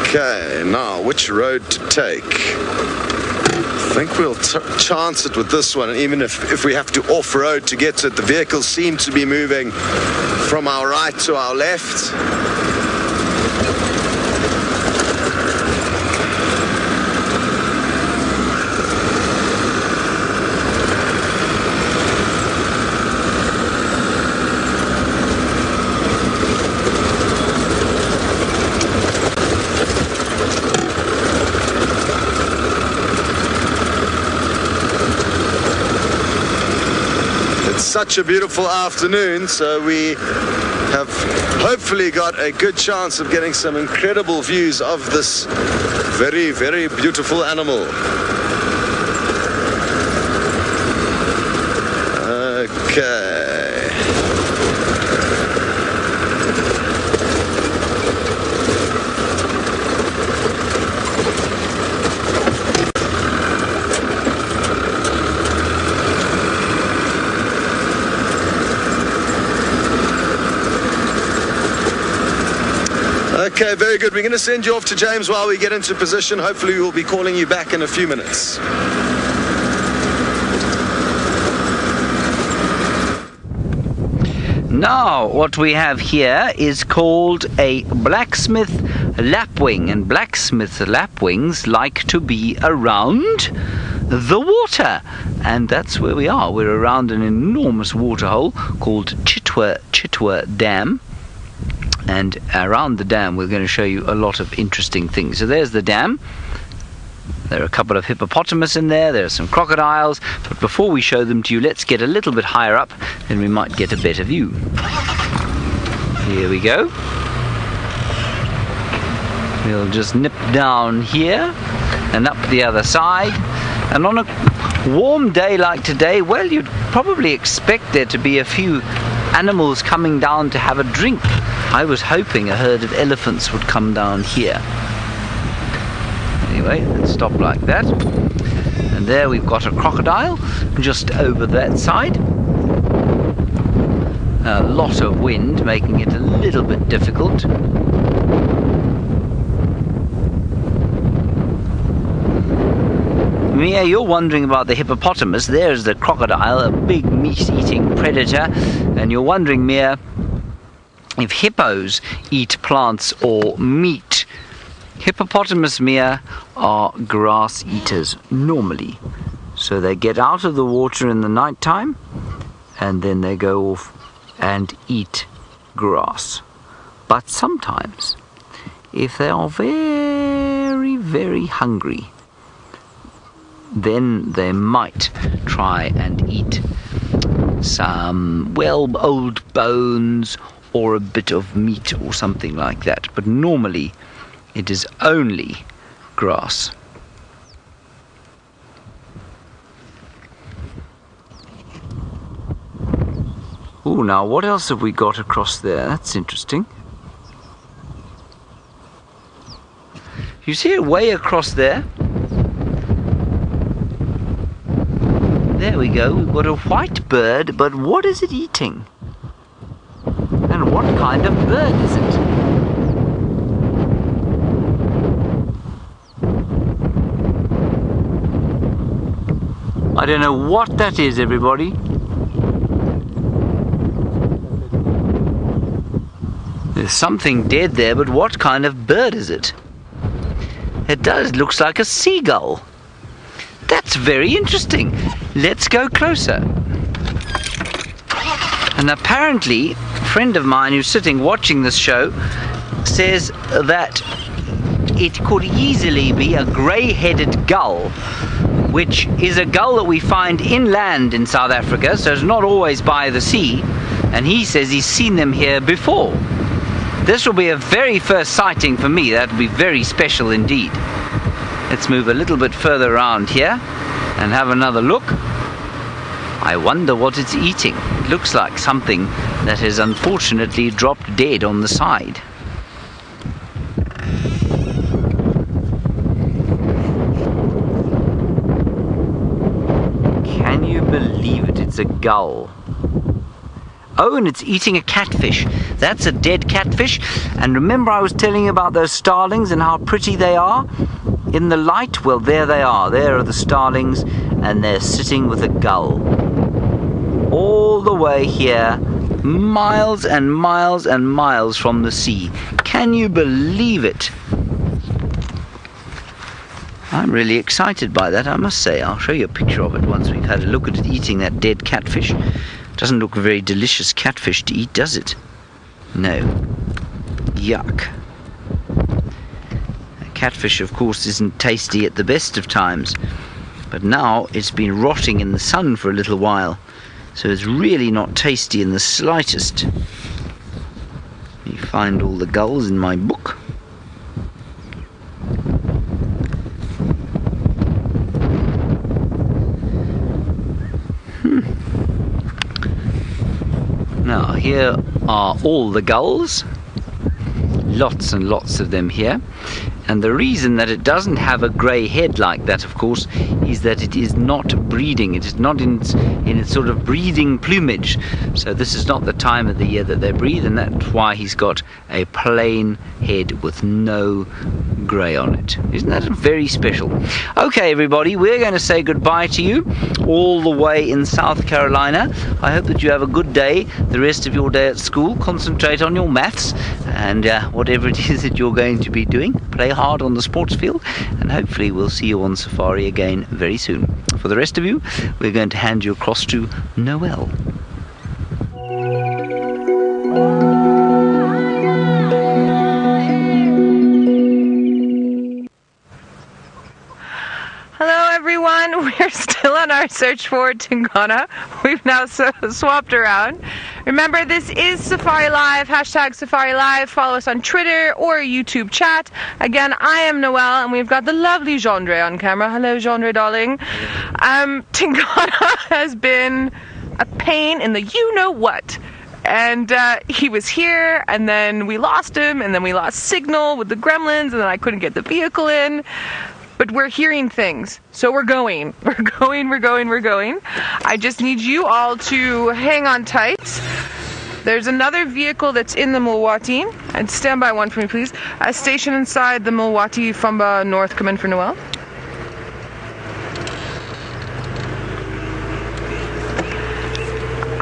Okay, now which road to take? I think we'll chance it with this one, even if we have to off-road to get to it. The vehicles seem to be moving from our right to our left. Such a beautiful afternoon, so we have hopefully got a good chance of getting some incredible views of this very, very beautiful animal. Okay. Okay, very good. We're going to send you off to James while we get into position. Hopefully we'll be calling you back in a few minutes. Now, what we have here is called a blacksmith lapwing, and blacksmith lapwings like to be around the water, and that's where we are. We're around an enormous waterhole called Chitwa Dam. And around the dam we're going to show you a lot of interesting things. So there's the dam. There are a couple of hippopotamus in there. There are some crocodiles. But before we show them to you, let's get a little bit higher up, and we might get a better view. Here we go. We'll just nip down here and up the other side. And on a warm day like today, well, you'd probably expect there to be a few animals coming down to have a drink. I was hoping a herd of elephants would come down here. Anyway, let's stop like that. And there we've got a crocodile just over that side. A lot of wind making it a little bit difficult. Mia, you're wondering about the hippopotamus. There's the crocodile, a big meat-eating predator. And you're wondering, Mia, if hippos eat plants or meat. Hippopotamus, Mia, are grass eaters normally. So they get out of the water in the night time and then they go off and eat grass. But sometimes, if they are very, very hungry, then they might try and eat some, well, old bones or a bit of meat or something like that. But normally it is only grass. Oh, now what else have we got across there? That's interesting. You see it way across there? There we go. We've got a white bird, but what is it eating? And what kind of bird is it? I don't know what that is, everybody. There's something dead there, but what kind of bird is it? It does. Looks like a seagull. That's very interesting. Let's go closer. And apparently, a friend of mine who's sitting watching this show says that it could easily be a grey-headed gull, which is a gull that we find inland in South Africa, so it's not always by the sea, and he says he's seen them here before. This will be a very first sighting for me. That will be very special indeed. Let's move a little bit further around here and have another look. I wonder what it's eating. It looks like something that has unfortunately dropped dead on the side. Can you believe it? It's a gull. Oh, and it's eating a catfish. That's a dead catfish. And remember I was telling you about those starlings and how pretty they are in the light? Well, there they are. There are the starlings, and they're sitting with a gull. All the way here, miles and miles and miles from the sea. Can you believe it? I'm really excited by that, I must say. I'll show you a picture of it once we've had a look at it eating that dead catfish. Doesn't look a very delicious catfish to eat, does it? No. Yuck. A catfish, of course, isn't tasty at the best of times, but now it's been rotting in the sun for a little while, so it's really not tasty in the slightest. You find all the gulls in my book. Now here are all the gulls, lots and lots of them here, and the reason that it doesn't have a grey head like that, of course, is that it is not breeding. It is not in its sort of breeding plumage, so this is not the time of the year that they breed, and that's why he's got a plain head with no grey on it. Isn't that very special? Okay, everybody, we're going to say goodbye to you all the way in South Carolina. I hope that you have a good day, the rest of your day at school. Concentrate on your maths and whatever it is that you're going to be doing. Play hard on the sports field, and hopefully we'll see you on safari again very soon. For the rest of you, we're going to hand you across to Noel. Hello everyone, we're still on our search for Tingana. We've now swapped around. Remember, this is Safari Live, hashtag Safari Live. Follow us on Twitter or YouTube chat. Again, I am Noelle, and we've got the lovely Gendre on camera. Hello Gendre, darling. Tingana has been a pain in the you-know-what. And he was here, and then we lost him, and then we lost signal with the gremlins, and then I couldn't get the vehicle in. But we're hearing things, so we're going. We're going. I just need you all to hang on tight. There's another vehicle that's in the Mulwati, and stand by one for me, please. A station inside the Mulwati Fumba North. Come in for Noel.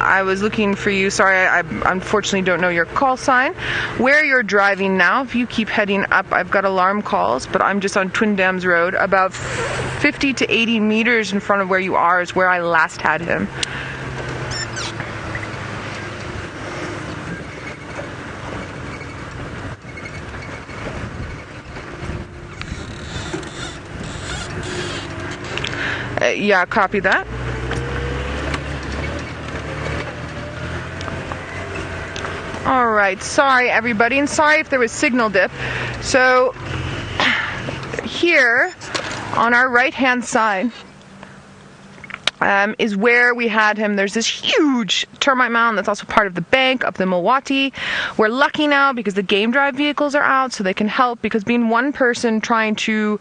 I was looking for you. Sorry, I unfortunately don't know your call sign. Where you're driving now, if you keep heading up, I've got alarm calls, but I'm just on Twin Dams Road. About 50 to 80 meters in front of where you are is where I last had him. Yeah, copy that. Alright, sorry everybody, and sorry if there was signal dip. So, here, on our right hand side, is where we had him. There's this huge termite mound that's also part of the bank of the Mulwati. We're lucky now because the game drive vehicles are out, so they can help, because being one person trying to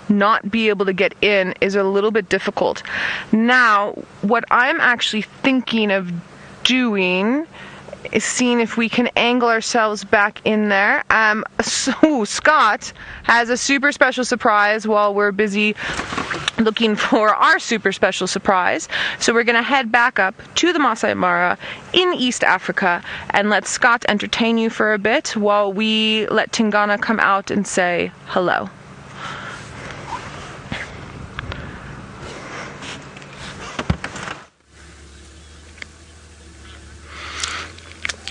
not be able to get in is a little bit difficult. Now, what I'm actually thinking of doing is seeing if we can angle ourselves back in there. So Scott has a super special surprise while we're busy looking for our super special surprise. So we're going to head back up to the Masai Mara in East Africa and let Scott entertain you for a bit while we let Tingana come out and say hello.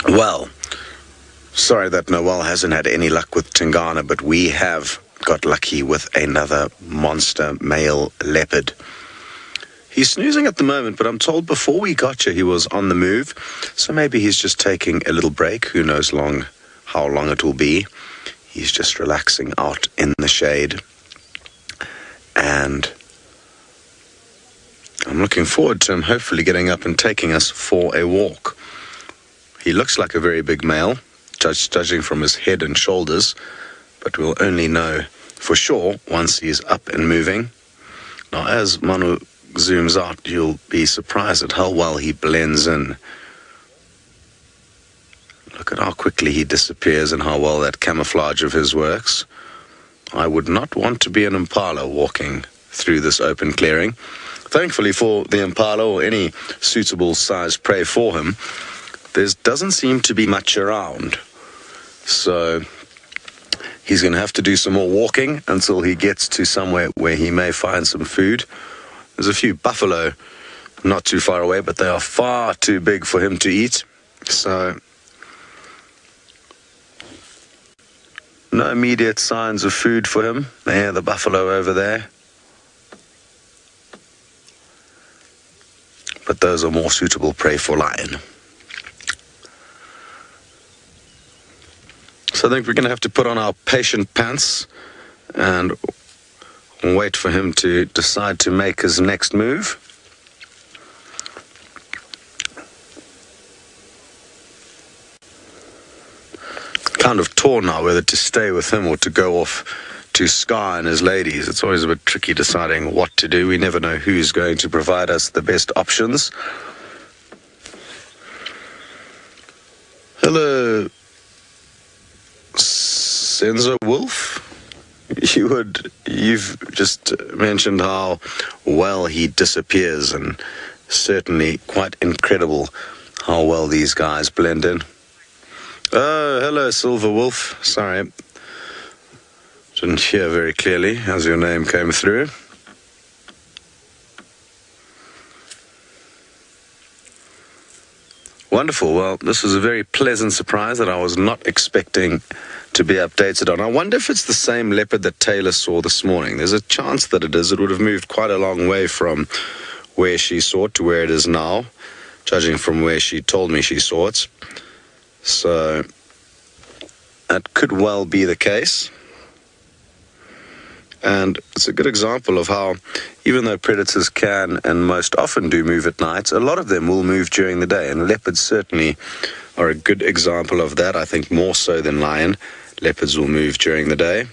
Well, Sorry that Noel hasn't had any luck with Tingana, but we have got lucky with another monster male leopard. He's snoozing at the moment, but I'm told before we got you he was on the move, so maybe he's just taking a little break. Who knows how long it will be. He's just relaxing out in the shade, and I'm looking forward to him hopefully getting up and taking us for a walk. He looks like a very big male, judging from his head and shoulders, but we'll only know for sure once he's up and moving. Now, as Manu zooms out, you'll be surprised at how well he blends in. Look at how quickly he disappears and how well that camouflage of his works. I would not want to be an Impala walking through this open clearing. Thankfully for the Impala, or any suitable sized prey for him, there doesn't seem to be much around. So he's going to have to do some more walking until he gets to somewhere where he may find some food. There's a few buffalo not too far away, but they are far too big for him to eat. So no immediate signs of food for him. There, the buffalo over there. But those are more suitable prey for lion. So I think we're going to have to put on our patient pants and wait for him to decide to make his next move. Kind of torn now whether to stay with him or to go off to Sky and his ladies. It's always a bit tricky deciding what to do. We never know who's going to provide us the best options. Hello, Senzo Wolf. You've just mentioned how well he disappears, and certainly quite incredible how well these guys blend in. Oh, hello, Silver Wolf. Sorry, didn't hear very clearly as your name came through. Wonderful. Well, this was a very pleasant surprise that I was not expecting to be updated on. I wonder if it's the same leopard that Taylor saw this morning. There's a chance that it is. It would have moved quite a long way from where she saw it to where it is now, judging from where she told me she saw it. So that could well be the case. And it's a good example of how, even though predators can and most often do move at night, a lot of them will move during the day. And leopards certainly are a good example of that. I think more so than lion, leopards will move during the day.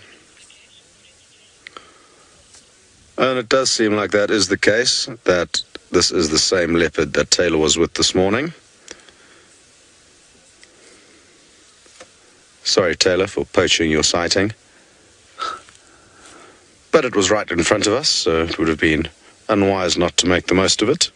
And it does seem like that is the case, that this is the same leopard that Taylor was with this morning. Sorry, Taylor, for poaching your sighting. But it was right in front of us, so it would have been unwise not to make the most of it.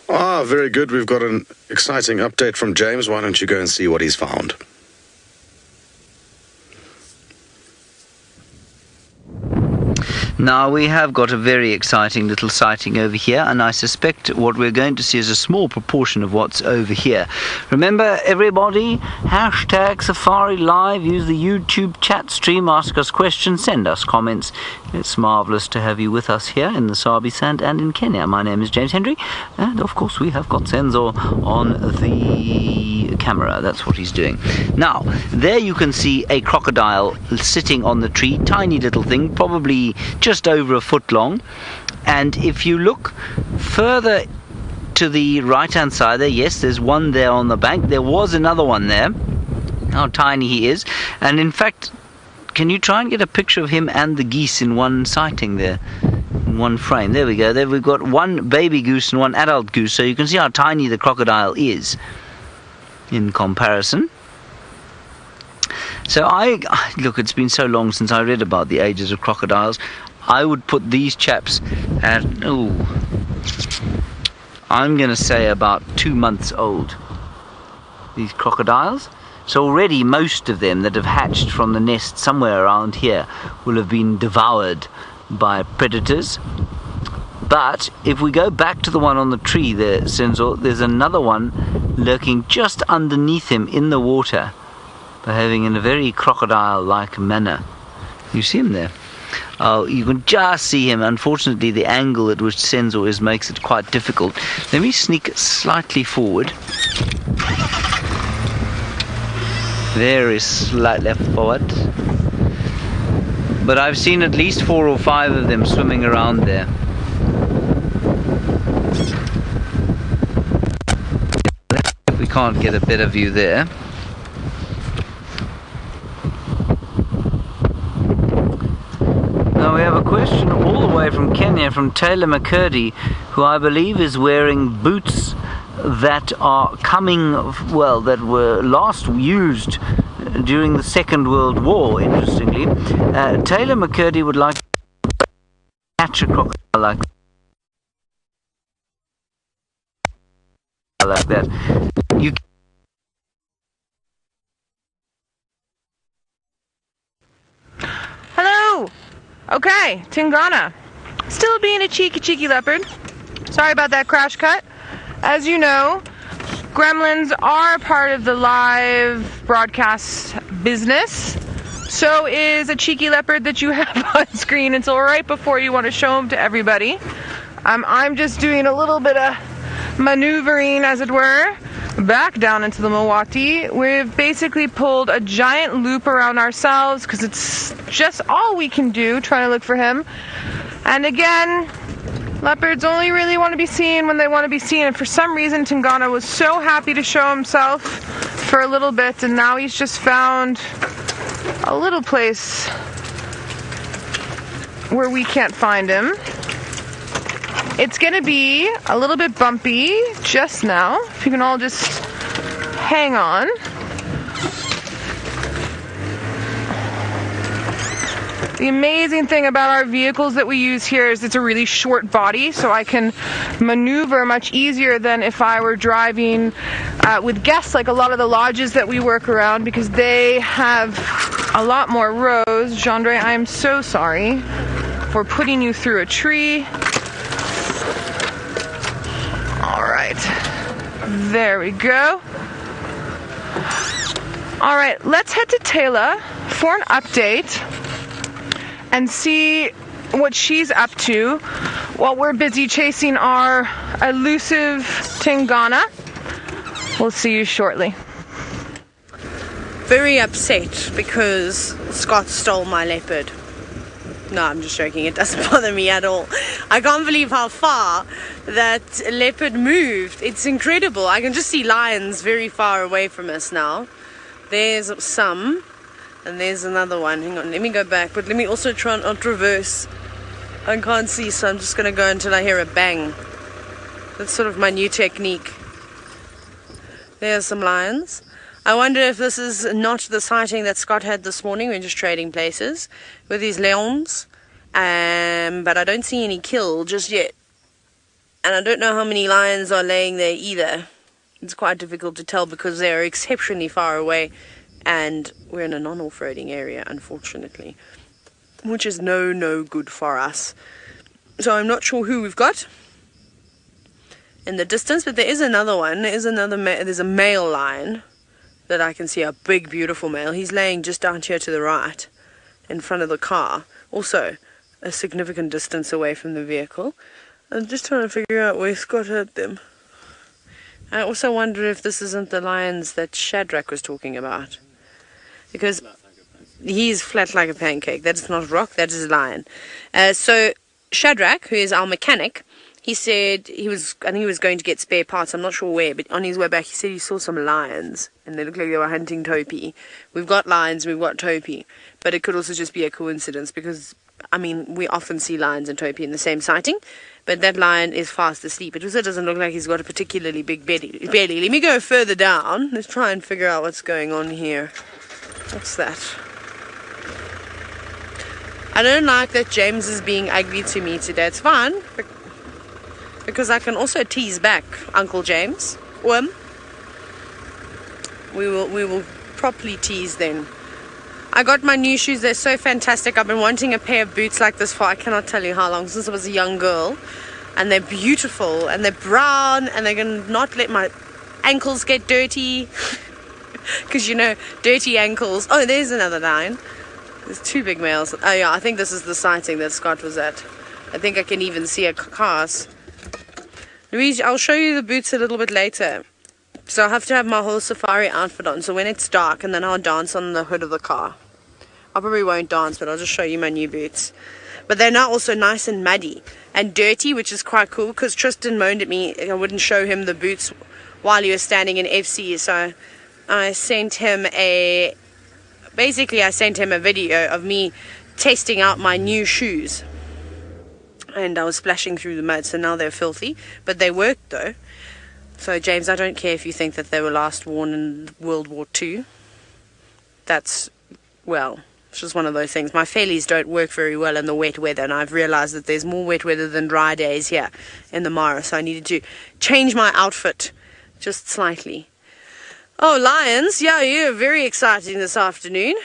Ah, very good. We've got an exciting update from James. Why don't you go and see what he's found? Now, we have got a very exciting little sighting over here, and I suspect what we're going to see is a small proportion of what's over here. Remember, everybody, hashtag Safari Live, use the YouTube chat stream, ask us questions, send us comments. It's marvellous to have you with us here in the Sabi Sand and in Kenya. My name is James Hendry, and of course we have got Senzo on the camera. That's what he's doing. Now, there you can see a crocodile sitting on the tree, tiny little thing, probably just over a foot long, And if you look further to the right-hand side there, yes, there's one there on the bank. There was another one there. How tiny he is. And in fact, can you try and get a picture of him and the geese in one sighting there? In one frame. There we go. There we've got one baby goose and one adult goose. So you can see how tiny the crocodile is in comparison. So look, it's been so long since I read about the ages of crocodiles. I would put these chaps at, I'm going to say about 2 months old, these crocodiles. So already most of them that have hatched from the nest somewhere around here will have been devoured by predators. But if we go back to the one on the tree there, Senzo, there's another one lurking just underneath him in the water, behaving in a very crocodile-like manner. You see him there? Oh, you can just see him. Unfortunately, the angle at which Senzo is makes it quite difficult. Let me sneak slightly forward. Very slightly forward. But I've seen at least 4 or 5 of them swimming around there. We can't get a better view there. Now we have a question all the way from Kenya, from Taylor McCurdy, who I believe is wearing boots that are coming, well, that were last used during the Second World War, interestingly. Taylor McCurdy would like to catch a crocodile like that. Hello! Okay, Tingana. Still being a cheeky leopard. Sorry about that crash cut. As you know, gremlins are part of the live broadcast business. So is a cheeky leopard that you have on screen until right before you want to show them to everybody. I'm just doing a little bit of maneuvering, as it were, back down into the Milwaukee. We've basically pulled a giant loop around ourselves because it's just all we can do trying to look for him. And again, leopards only really want to be seen when they want to be seen, and for some reason Tingana was so happy to show himself for a little bit, and now he's just found a little place where we can't find him. It's gonna be a little bit bumpy just now, if you can all just hang on. The amazing thing about our vehicles that we use here is it's a really short body, so I can maneuver much easier than if I were driving with guests, like a lot of the lodges that we work around, because they have a lot more rows. Gendre, I am so sorry for putting you through a tree. All right, there we go. All right, let's head to Taylor for an update and see what she's up to while we're busy chasing our elusive Tingana. We'll see you shortly. Very upset because Scott stole my leopard. No, I'm just joking. It doesn't bother me at all. I can't believe how far that leopard moved. It's incredible. I can just see lions very far away from us now. There's some. And there's another one. Hang on, let me go back. But let me also try not to reverse. I can't see, so I'm just going to go until I hear a bang. That's sort of my new technique. There's some lions. I wonder if this is not the sighting that Scott had this morning. We're just trading places with these lions. But I don't see any kill just yet. And I don't know how many lions are laying there either. It's quite difficult to tell because they are exceptionally far away. And we're in a non-off-roading area, unfortunately, which is no good for us. So I'm not sure who we've got in the distance, but there is another one. There's a male lion that I can see, a big, beautiful male. He's laying just down here to the right, in front of the car. Also, a significant distance away from the vehicle. I'm just trying to figure out where Scott had them. I also wonder if this isn't the lions that Shadrach was talking about. Because he's flat like a pancake. That is not a rock, that is a lion. So Shadrach, who is our mechanic, he said I think he was going to get spare parts, I'm not sure where, but on his way back he said he saw some lions and they looked like they were hunting topi. We've got lions, we've got topi, but it could also just be a coincidence because, I mean, we often see lions and topi in the same sighting, but that lion is fast asleep. It also doesn't look like he's got a particularly big belly. Let me go further down. Let's try and figure out what's going on here. What's that? I don't like that James is being ugly to me today. It's fine, because I can also tease back Uncle James. We will properly tease then. I got my new shoes. They're so fantastic. I've been wanting a pair of boots like this for I cannot tell you how long, since I was a young girl. And they're beautiful and they're brown and they're going to not let my ankles get dirty. Because, you know, dirty ankles. Oh, there's another line. There's two big males. Oh yeah, I think this is the sighting that Scott was at. I think I can even see a carcass. Louise, I'll show you the boots a little bit later. So I'll have to have my whole safari outfit on. So when it's dark, and then I'll dance on the hood of the car. I probably won't dance, but I'll just show you my new boots. But they're now also nice and muddy and dirty, which is quite cool, because Tristan moaned at me I wouldn't show him the boots while he was standing in FC. So I sent him a video of me testing out my new shoes. And I was splashing through the mud, so now they're filthy. But they worked though. So James, I don't care if you think that they were last worn in World War II. That's, well, it's just one of those things. My failies don't work very well in the wet weather, and I've realized that there's more wet weather than dry days here in the Mara, so I needed to change my outfit just slightly. Oh, lions. Yeah, you're very exciting this afternoon.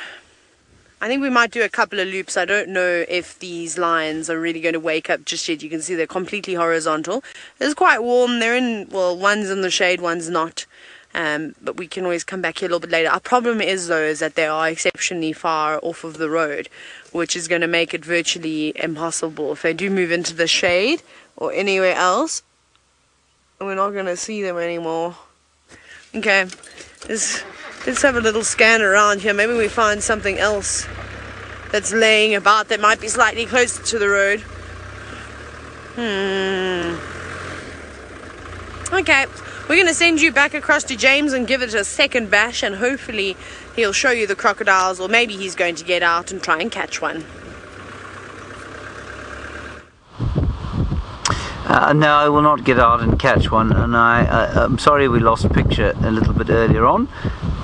I think we might do a couple of loops. I don't know if these lions are really going to wake up just yet. You can see they're completely horizontal. It's quite warm. They're in, well, one's in the shade, one's not. But we can always come back here a little bit later. Our problem is, though, is that they are exceptionally far off of the road, which is going to make it virtually impossible. If they do move into the shade or anywhere else, we're not going to see them anymore. Okay, let's have a little scan around here. Maybe we find something else that's laying about that might be slightly closer to the road. Okay, we're going to send you back across to James and give it a second bash, and hopefully he'll show you the crocodiles, or maybe he's going to get out and try and catch one. No, I will not get out and catch one, and I'm sorry we lost picture a little bit earlier on.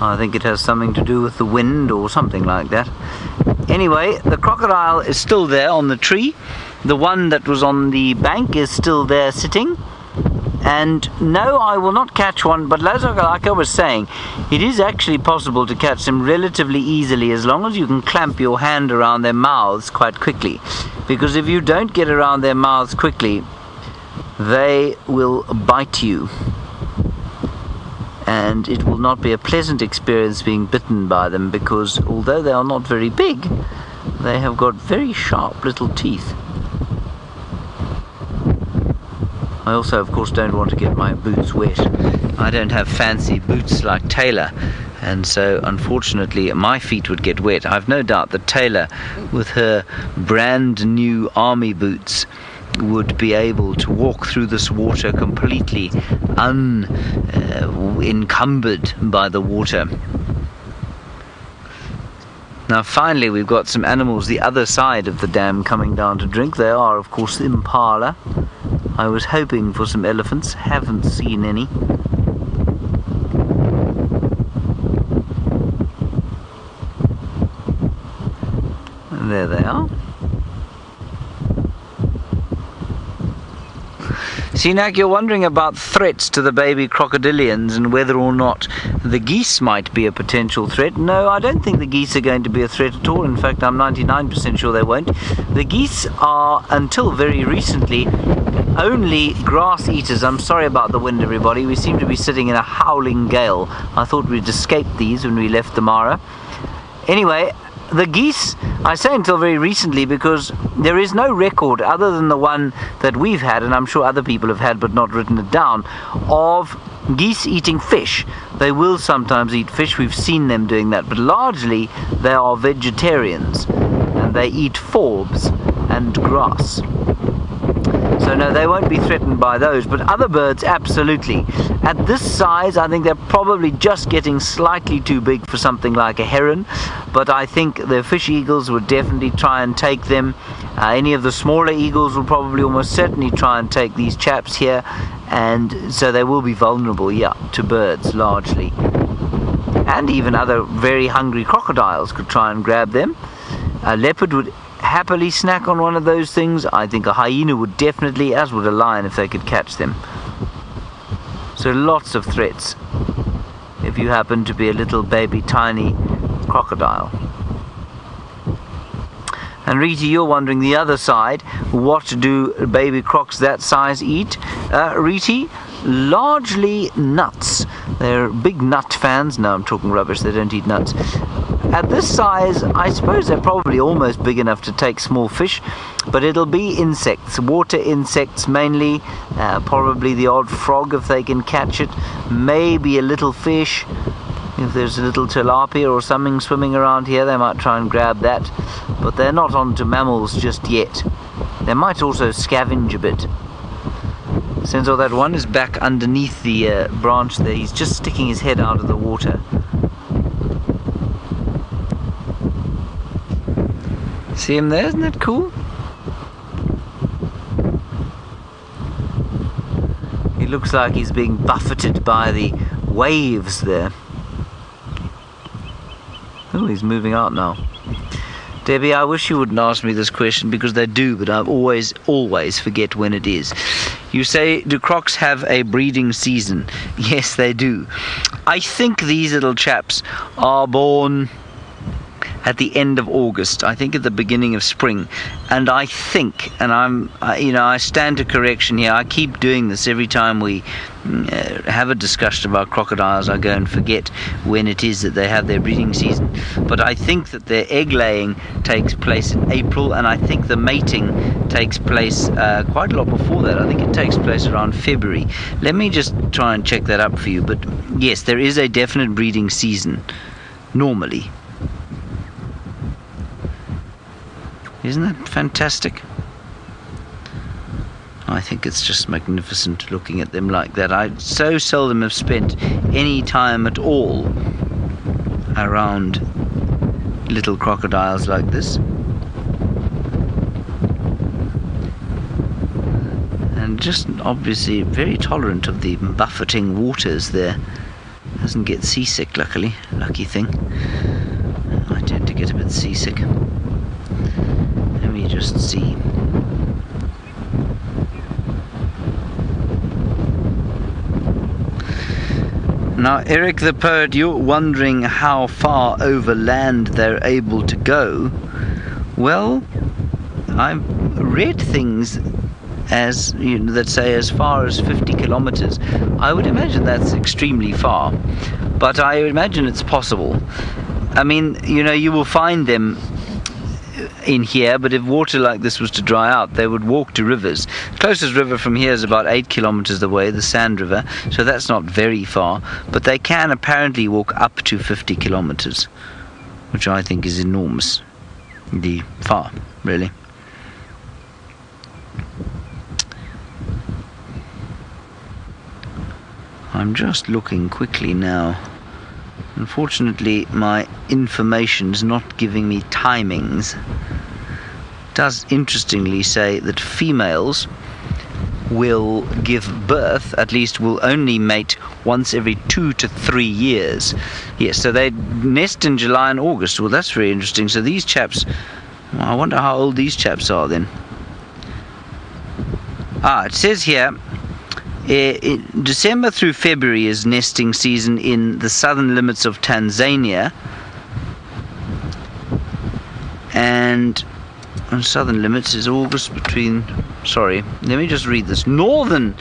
I think it has something to do with the wind or something like that. Anyway, the crocodile is still there on the tree. The one that was on the bank is still there sitting. And no, I will not catch one, but like I was saying, it is actually possible to catch them relatively easily as long as you can clamp your hand around their mouths quite quickly. Because if you don't get around their mouths quickly, they will bite you, and it will not be a pleasant experience being bitten by them, because although they are not very big, they have got very sharp little teeth. I also, of course, don't want to get my boots wet. I don't have fancy boots like Taylor, and so unfortunately my feet would get wet. I've no doubt that Taylor, with her brand new army boots, would be able to walk through this water completely unencumbered by the water. Now finally we've got some animals the other side of the dam coming down to drink. They are, of course, Impala. I was hoping for some elephants, haven't seen any. And there they are. Sinak, you're wondering about threats to the baby crocodilians and whether or not the geese might be a potential threat. No, I don't think the geese are going to be a threat at all. In fact, I'm 99% sure they won't. The geese are, until very recently, only grass eaters. I'm sorry about the wind, everybody. We seem to be sitting in a howling gale. I thought we'd escaped these when we left the Mara. Anyway, the geese, I say until very recently because there is no record other than the one that we've had, and I'm sure other people have had but not written it down, of geese eating fish. They will sometimes eat fish, we've seen them doing that, but largely they are vegetarians and they eat forbs and grass. So no, they won't be threatened by those, but other birds, absolutely. At this size, I think they're probably just getting slightly too big for something like a heron, but I think the fish eagles would definitely try and take them. Any of the smaller eagles will probably almost certainly try and take these chaps here, and so they will be vulnerable, to birds largely. And even other very hungry crocodiles could try and grab them. A leopard would happily snack on one of those things. I think a hyena would definitely, as would a lion if they could catch them. So lots of threats if you happen to be a little baby tiny crocodile. And Rita, you're wondering the other side, what do baby crocs that size eat? Rita, largely nuts. They're big nut fans. No, I'm talking rubbish, they don't eat nuts. At this size, I suppose they're probably almost big enough to take small fish, but it'll be insects, water insects mainly, probably the odd frog if they can catch it, maybe a little fish. If there's a little tilapia or something swimming around here, they might try and grab that, but they're not onto mammals just yet. They might also scavenge a bit. Since that one is back underneath the branch there, he's just sticking his head out of the water. See him there? Isn't that cool? He looks like he's being buffeted by the waves there. Oh, he's moving out now. Debbie, I wish you wouldn't ask me this question because they do, but I always forget when it is. You say, do crocs have a breeding season? Yes, they do. I think these little chaps are born at the end of August, I think at the beginning of spring, and I think, and I stand to correction here, I keep doing this every time we have a discussion about crocodiles. I go and forget when it is that they have their breeding season, but I think that their egg laying takes place in April, and I think the mating takes place quite a lot before that. I think it takes place around February. Let me just try and check that up for you, but yes, there is a definite breeding season normally. Isn't that fantastic? I think it's just magnificent looking at them like that. I so seldom have spent any time at all around little crocodiles like this. And just obviously very tolerant of the buffeting waters there. Doesn't get seasick, luckily. Lucky thing. I tend to get a bit seasick. Let me just see. Now, Eric the Poet, you're wondering how far over land they're able to go. Well, I've read things as that say as far as 50 kilometers. I would imagine that's extremely far, but I imagine it's possible. I mean, you will find them in here, but if water like this was to dry out, they would walk to rivers. The closest river from here is about 8 kilometers away, the Sand River, so that's not very far, but they can apparently walk up to 50 kilometers, which I think is enormously far, really. I'm just looking quickly now. Unfortunately, my information's not giving me timings. It does interestingly say that females will give birth, at least will only mate once every 2 to 3 years. Yes, so they nest in July and August. Well, that's very interesting. So these chaps, I wonder how old these chaps are then. It says here, December through February is nesting season in the southern limits of Tanzania, and on southern limits is August between, sorry, let me just read this, northern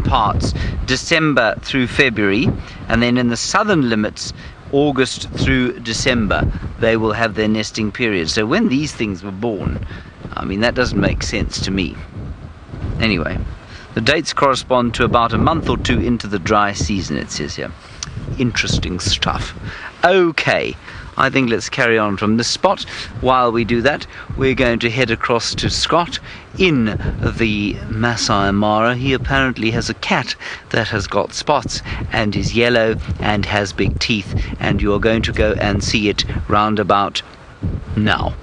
parts December through February, and then in the southern limits August through December they will have their nesting period. So when these things were born, I mean, that doesn't make sense to me. Anyway, the dates correspond to about a month or two into the dry season, it says here. Interesting stuff. Okay, I think let's carry on from this spot. While we do that, we're going to head across to Scott in the Masai Mara. He apparently has a cat that has got spots and is yellow and has big teeth, and you are going to go and see it round about now.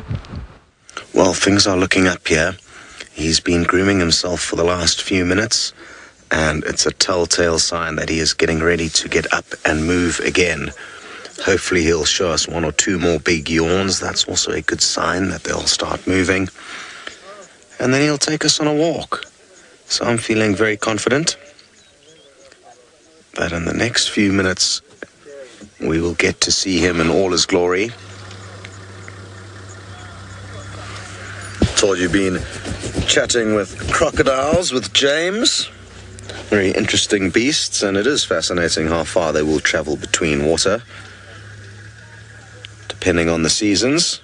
Well, things are looking up here. He's been grooming himself for the last few minutes, and it's a telltale sign that he is getting ready to get up and move again. Hopefully he'll show us one or two more big yawns. That's also a good sign that they'll start moving. And then he'll take us on a walk. So I'm feeling very confident that in the next few minutes we will get to see him in all his glory. Told you've been chatting with crocodiles with James. Very interesting beasts, and it is fascinating how far they will travel between water, depending on the seasons.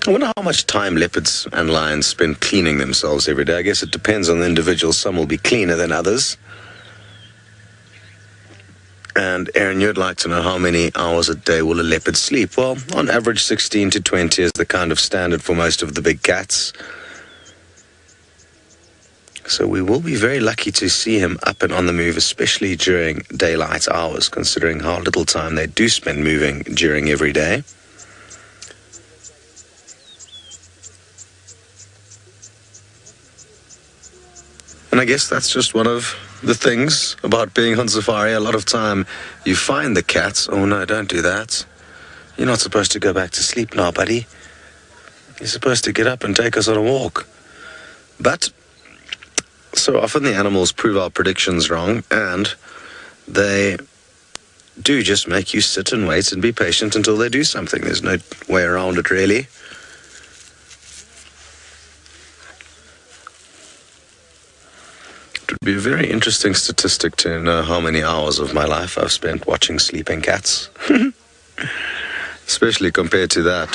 I wonder how much time leopards and lions spend cleaning themselves every day. I guess it depends on the individual. Some will be cleaner than others. And Aaron, you'd like to know how many hours a day will a leopard sleep? Well, on average 16 to 20 is the kind of standard for most of the big cats. So we will be very lucky to see him up and on the move, especially during daylight hours, considering how little time they do spend moving during every day. And I guess that's just one of the things about being on safari. A lot of time you find the cats. Oh no, don't do that. You're not supposed to go back to sleep now, buddy. You're supposed to get up and take us on a walk. But so often the animals prove our predictions wrong, and they do just make you sit and wait and be patient until they do something. There's no way around it, really. It would be a very interesting statistic to know how many hours of my life I've spent watching sleeping cats. Especially compared to that,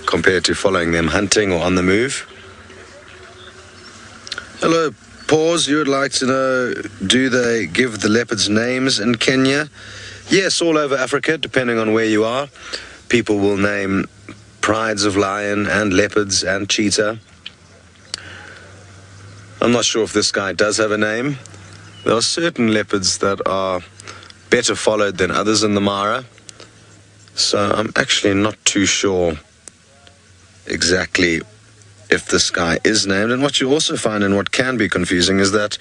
compared to following them hunting or on the move. Hello, Pause. You would like to know, do they give the leopards names in Kenya? Yes, all over Africa, depending on where you are. People will name prides of lion and leopards and cheetah. I'm not sure if this guy does have a name. There are certain leopards that are better followed than others in the Mara. So I'm actually not too sure exactly if this guy is named. And what you also find, and what can be confusing, is that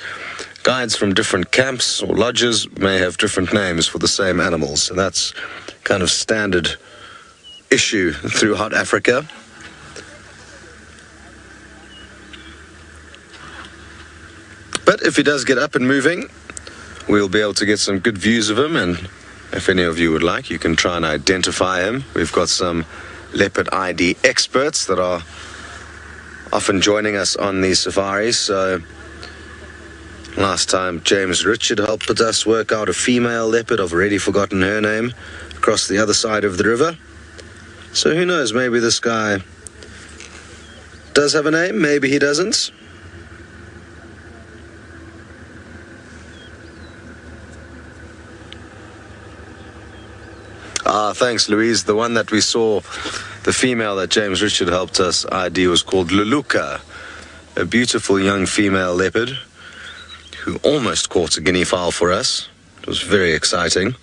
guides from different camps or lodges may have different names for the same animals. So that's kind of standard issue throughout Africa. But if he does get up and moving, we'll be able to get some good views of him, and if any of you would like, you can try and identify him. We've got some leopard ID experts that are often joining us on these safaris. So last time James Richard helped us work out a female leopard. I've already forgotten her name, across the other side of the river. So who knows, maybe this guy does have a name, maybe he doesn't. Thanks, Louise. The one that we saw, the female that James Richard helped us ID, was called Luluka, a beautiful young female leopard who almost caught a guinea fowl for us. It was very exciting.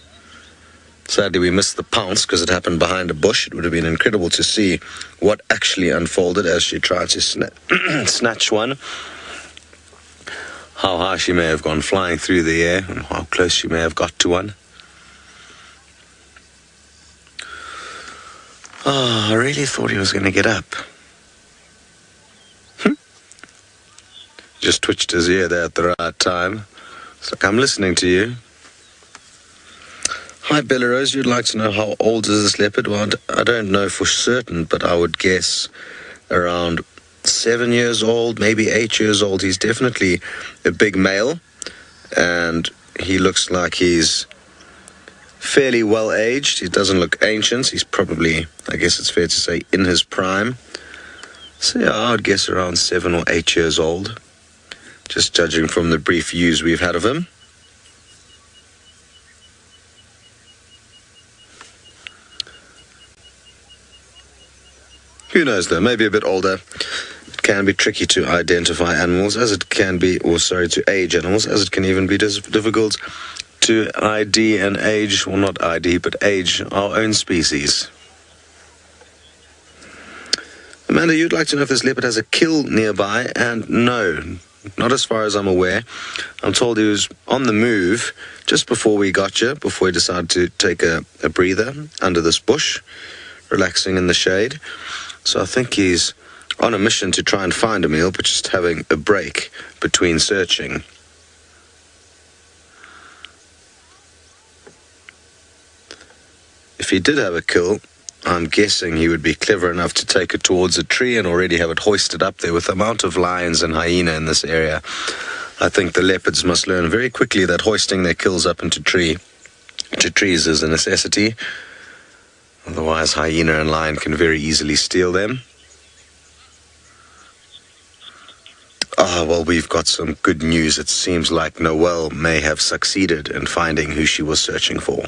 Sadly, we missed the pounce because it happened behind a bush. It would have been incredible to see what actually unfolded as she tried to snatch one. How high she may have gone flying through the air and how close she may have got to one. Oh, I really thought he was going to get up. Just twitched his ear there at the right time. It's like, I'm listening to you. Hi, Bella Rose. You'd like to know how old is this leopard? Well, I don't know for certain, but I would guess around 7 years old, maybe 8 years old. He's definitely a big male, and he looks like he's fairly well aged. He doesn't look ancient. He's probably, I guess it's fair to say, in his prime. So yeah, I would guess around 7 or 8 years old, just judging from the brief views we've had of him. Who knows though, maybe a bit older. It can be tricky to identify animals as it can be, to age animals, as it can even be difficult to ID and age, well not ID, but age our own species. Amanda, you'd like to know if this leopard has a kill nearby, and no, not as far as I'm aware. I'm told he was on the move just before we got here, before he decided to take a breather under this bush, relaxing in the shade. So I think he's on a mission to try and find a meal, but just having a break between searching. If he did have a kill, I'm guessing he would be clever enough to take it towards a tree and already have it hoisted up there. With the amount of lions and hyena in this area, I think the leopards must learn very quickly that hoisting their kills up into trees is a necessity. Otherwise, hyena and lion can very easily steal them. Well, we've got some good news. It seems like Noelle may have succeeded in finding who she was searching for.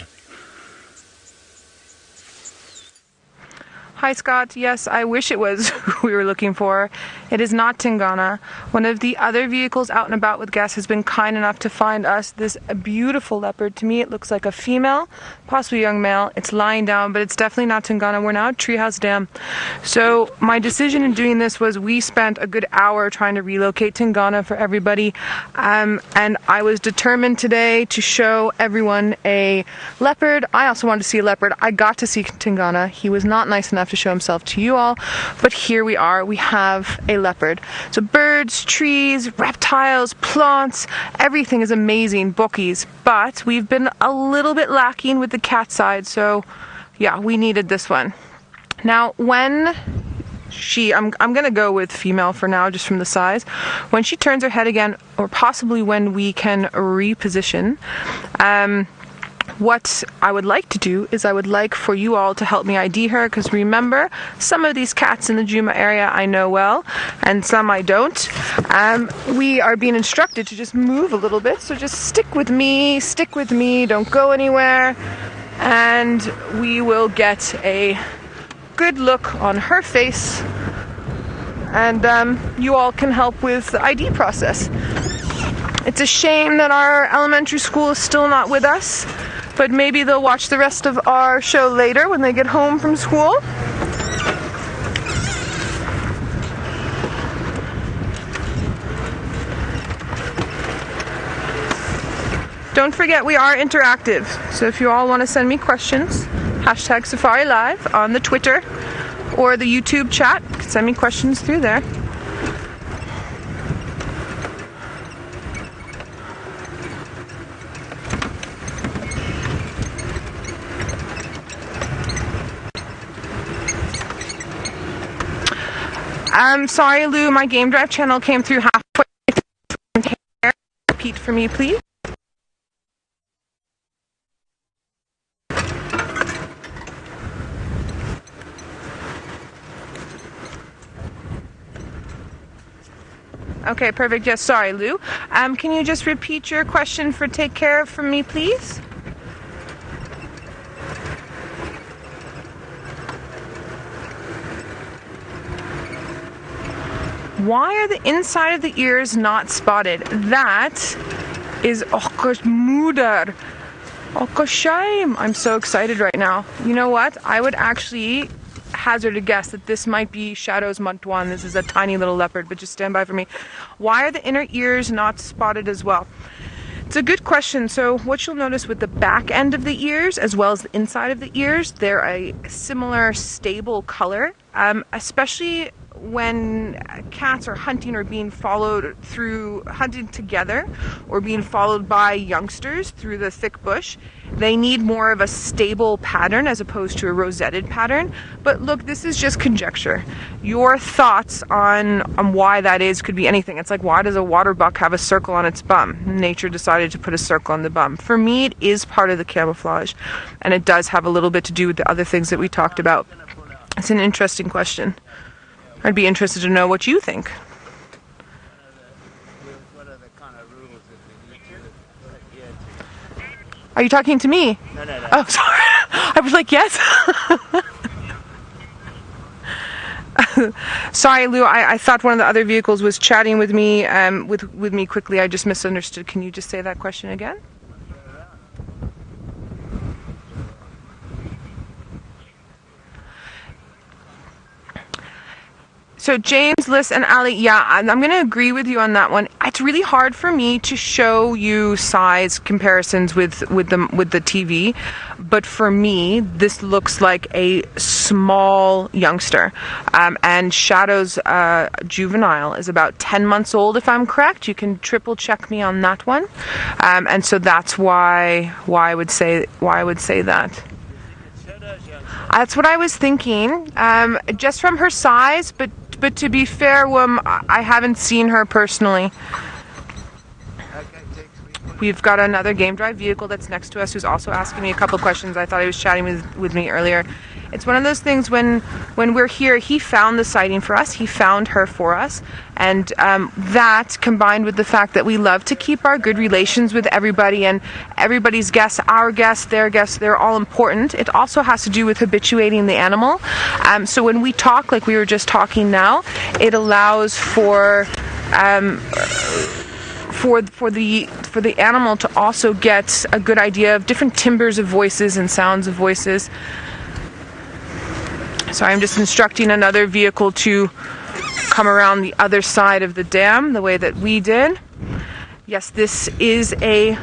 Hi Scott, yes, I wish it was who we were looking for. It is not Tingana. One of the other vehicles out and about with guests has been kind enough to find us this beautiful leopard. To me it looks like a female, possibly a young male. It's lying down, but it's definitely not Tingana. We're now at Treehouse Dam. So my decision in doing this was we spent a good hour trying to relocate Tingana for everybody, and I was determined today to show everyone a leopard. I also wanted to see a leopard. I got to see Tingana. He was not nice enough to show himself to you all, but here we are. We have a leopard. So birds, trees, reptiles, plants, everything is amazing, bookies, but we've been a little bit lacking with the cat side, so yeah, we needed this one. Now when I'm gonna go with female for now, just from the size. When she turns her head again, or possibly when we can reposition, what I would like to do is I would like for you all to help me ID her, because remember, some of these cats in the Djuma area I know well, and some I don't. We are being instructed to just move a little bit, so just stick with me, don't go anywhere, and we will get a good look on her face, and you all can help with the ID process. It's a shame that our elementary school is still not with us, but maybe they'll watch the rest of our show later when they get home from school. Don't forget, we are interactive, so if you all want to send me questions, hashtag Safari Live on the Twitter or the YouTube chat, you can send me questions through there. I'm sorry, Lou, my Game Drive channel came through halfway. Repeat for me, please. Okay, perfect. Yes, sorry, Lou. Can you just repeat your question for take care for me, please? Why are the inside of the ears not spotted? That is moeder. Shame. I'm so excited right now. You know what? I would actually hazard a guess that this might be Shadow's Montuan. This is a tiny little leopard, but just stand by for me. Why are the inner ears not spotted as well? It's a good question. So what you'll notice with the back end of the ears as well as the inside of the ears, they're a similar stable color, especially when cats are hunting or being followed through, hunting together or being followed by youngsters through the thick bush. They need more of a stable pattern as opposed to a rosetted pattern. But look, this is just conjecture. Your thoughts on why that is could be anything. It's like, why does a water buck have a circle on its bum? Nature decided to put a circle on the bum. For me, it is part of the camouflage, and it does have a little bit to do with the other things that we talked about. It's an interesting question. I'd be interested to know what you think. What are the kind of rules that we need to adhere to? Are you talking to me? No. Oh, sorry. I was like, yes. Sorry, Lou. I thought one of the other vehicles was chatting with me. With me quickly. I just misunderstood. Can you just say that question again? So James, Liz, and Ali, yeah, I'm going to agree with you on that one. It's really hard for me to show you size comparisons with the TV, but for me, this looks like a small youngster. And Shadow's juvenile is about 10 months old, if I'm correct. You can triple check me on that one. And so that's why I would say that. That's what I was thinking, just from her size, but to be fair, I haven't seen her personally. We've got another game drive vehicle that's next to us who's also asking me a couple questions. I thought he was chatting with me earlier. It's one of those things when we're here, he found the sighting for us, he found her for us, and that combined with the fact that we love to keep our good relations with everybody, and everybody's guests, our guests, their guests, they're all important. It also has to do with habituating the animal. So when we talk like we were just talking now, it allows for the animal to also get a good idea of different timbres of voices and sounds of voices. So I'm just instructing another vehicle to come around the other side of the dam the way that we did. Yes, this is a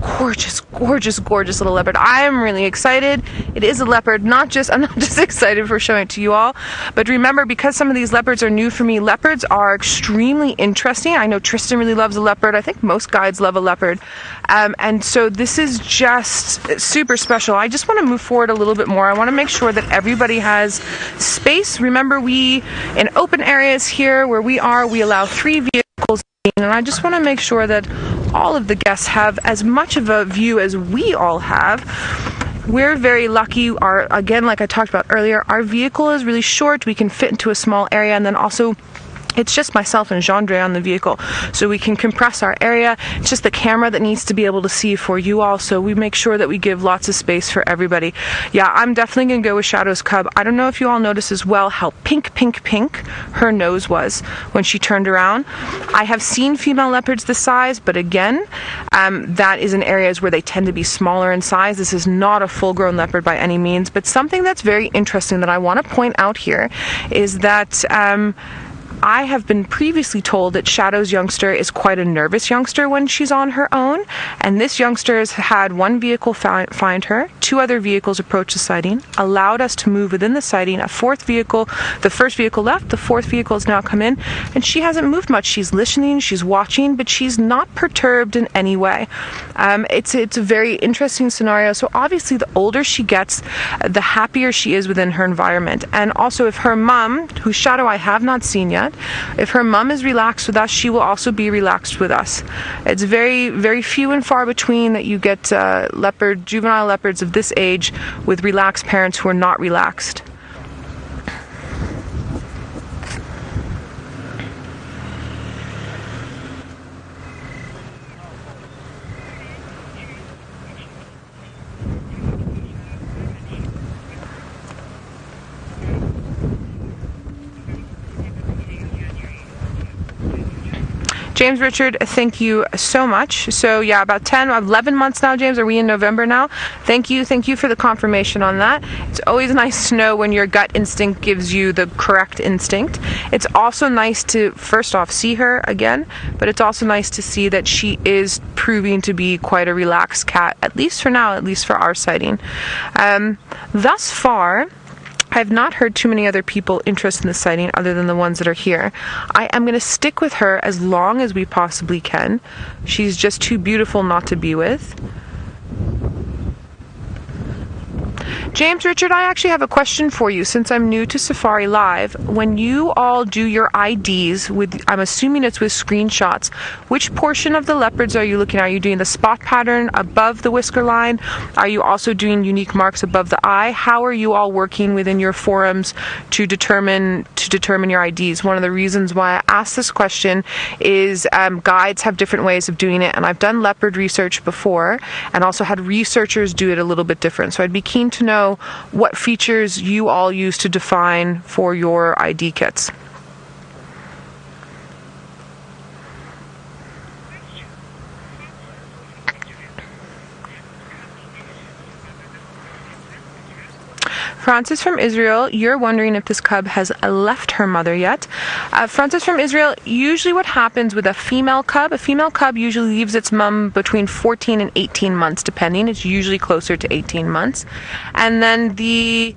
gorgeous little leopard. I am really excited. It is a leopard. I'm not just excited for showing it to you all, but remember, because some of these leopards are new for me, leopards are extremely interesting. I know Tristan really loves a leopard. I think most guides love a leopard. And so this is just super special. I just want to move forward a little bit more. I want to make sure that everybody has space. Remember, we, in open areas here where we are, we allow 3 vehicles, and I just want to make sure that all of the guests have as much of a view as we all have. We're very lucky. Again, like I talked about earlier, our vehicle is really short. We can fit into a small area, and then also it's just myself and Jean-Dre on the vehicle, so we can compress our area. It's just the camera that needs to be able to see for you all, so we make sure that we give lots of space for everybody. Yeah, I'm definitely going to go with Shadow's cub. I don't know if you all noticed as well how pink her nose was when she turned around. I have seen female leopards this size, but again, that is in areas where they tend to be smaller in size. This is not a full-grown leopard by any means, but something that's very interesting that I want to point out here is that I have been previously told that Shadow's youngster is quite a nervous youngster when she's on her own, and this youngster has had 1 vehicle find her, 2 other vehicles approach the sighting, allowed us to move within the sighting, a 4th vehicle, the first vehicle left, the 4th vehicle has now come in, and she hasn't moved much. She's listening, she's watching, but she's not perturbed in any way. It's a very interesting scenario. So obviously the older she gets, the happier she is within her environment. And also, if her mom, whose shadow I have not seen yet, if her mom is relaxed with us, she will also be relaxed with us. It's very, very few and far between that you get juvenile leopards of this age with relaxed parents who are not relaxed. James Richard, thank you so much. So yeah, about 11 months now, James. Are we in November now? Thank you for the confirmation on that. It's always nice to know when your gut instinct gives you the correct instinct. It's also nice to, first off, see her again, but it's also nice to see that she is proving to be quite a relaxed cat, at least for now, at least for our sighting. Thus far, I have not heard too many other people interested in the sighting other than the ones that are here. I am going to stick with her as long as we possibly can. She's just too beautiful not to be with. James Richard, I actually have a question for you since I'm new to Safari Live. When you all do your IDs with, I'm assuming it's with screenshots, which portion of the leopards are you looking at? Are you doing the spot pattern above the whisker line? Are you also doing unique marks above the eye? How are you all working within your forums to determine your IDs? One of the reasons why I asked this question is guides have different ways of doing it, and I've done leopard research before and also had researchers do it a little bit different. So I'd be keen to know what features you all use to define for your ID kits. Francis from Israel, you're wondering if this cub has left her mother yet. Francis from Israel, usually what happens with a female cub usually leaves its mum between 14 and 18 months, depending. It's usually closer to 18 months. And then the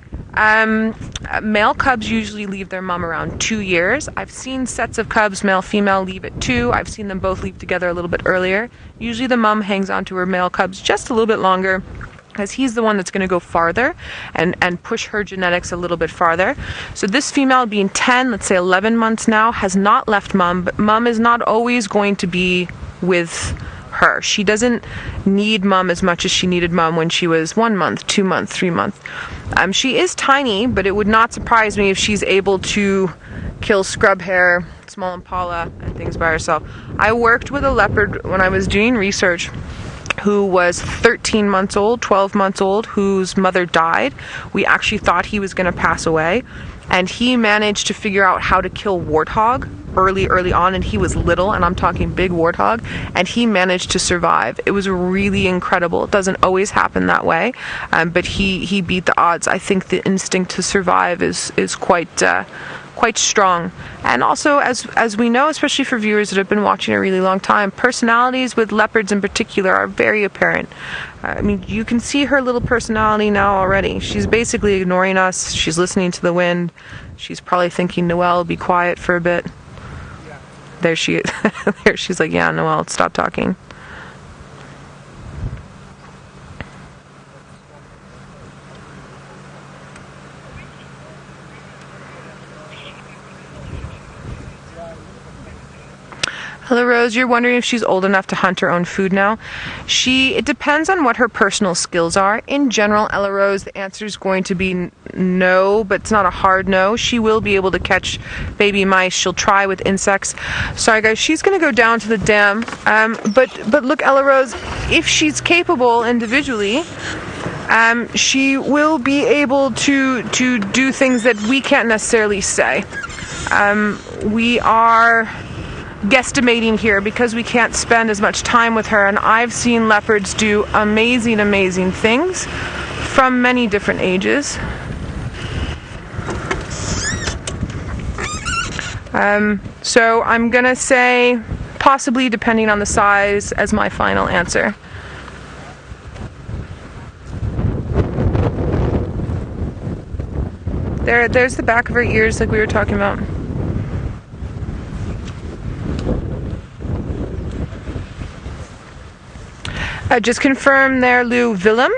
male cubs usually leave their mum around 2 years. I've seen sets of cubs, male, female, leave at 2. I've seen them both leave together a little bit earlier. Usually the mum hangs on to her male cubs just a little bit longer, because he's the one that's going to go farther and push her genetics a little bit farther. So this female being 10, let's say 11 months now, has not left mum, but mum is not always going to be with her. She doesn't need mum as much as she needed mum when she was 1 month, 2 months, 3 months. She is tiny, but it would not surprise me if she's able to kill scrub hare, small impala, and things by herself. I worked with a leopard when I was doing research who was 13 months old, 12 months old, whose mother died. We actually thought he was going to pass away, and he managed to figure out how to kill warthog early on, and he was little, and I'm talking big warthog, and he managed to survive. It was really incredible. It doesn't always happen that way, but he beat the odds. I think the instinct to survive is quite strong. And also, as we know, especially for viewers that have been watching a really long time, personalities with leopards in particular are very apparent. I mean, you can see her little personality now already. She's basically ignoring us. She's listening to the wind. She's probably thinking, Noelle, be quiet for a bit. There she is. There she's like, yeah, Noelle, stop talking. Hello, Rose. You're wondering if she's old enough to hunt her own food now. It depends on what her personal skills are. In general, Ella Rose, the answer is going to be no, but it's not a hard no. She will be able to catch baby mice. She'll try with insects. Sorry, guys. She's going to go down to the dam. But look, Ella Rose, if she's capable individually, she will be able to do things that we can't necessarily say. We are guesstimating here because we can't spend as much time with her, and I've seen leopards do amazing things from many different ages. So I'm gonna say possibly, depending on the size, as my final answer. There's the back of her ears like we were talking about. Just confirm there, Lou Willem.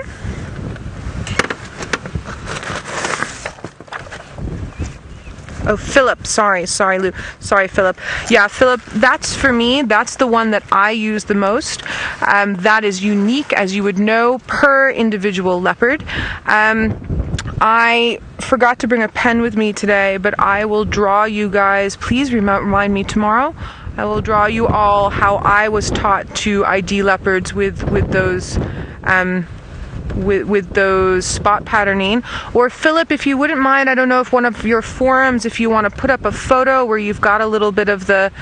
Oh, Philip. Sorry, Lou. Sorry, Philip. Yeah, Philip, that's for me. That's the one that I use the most. That is unique, as you would know, per individual leopard. I forgot to bring a pen with me today, but I will draw you guys. Please remind me tomorrow. I will draw you all how I was taught to ID leopards with those with those spot patterning. Or Philip, if you wouldn't mind, I don't know if one of your forums, if you want to put up a photo where you've got a little bit of the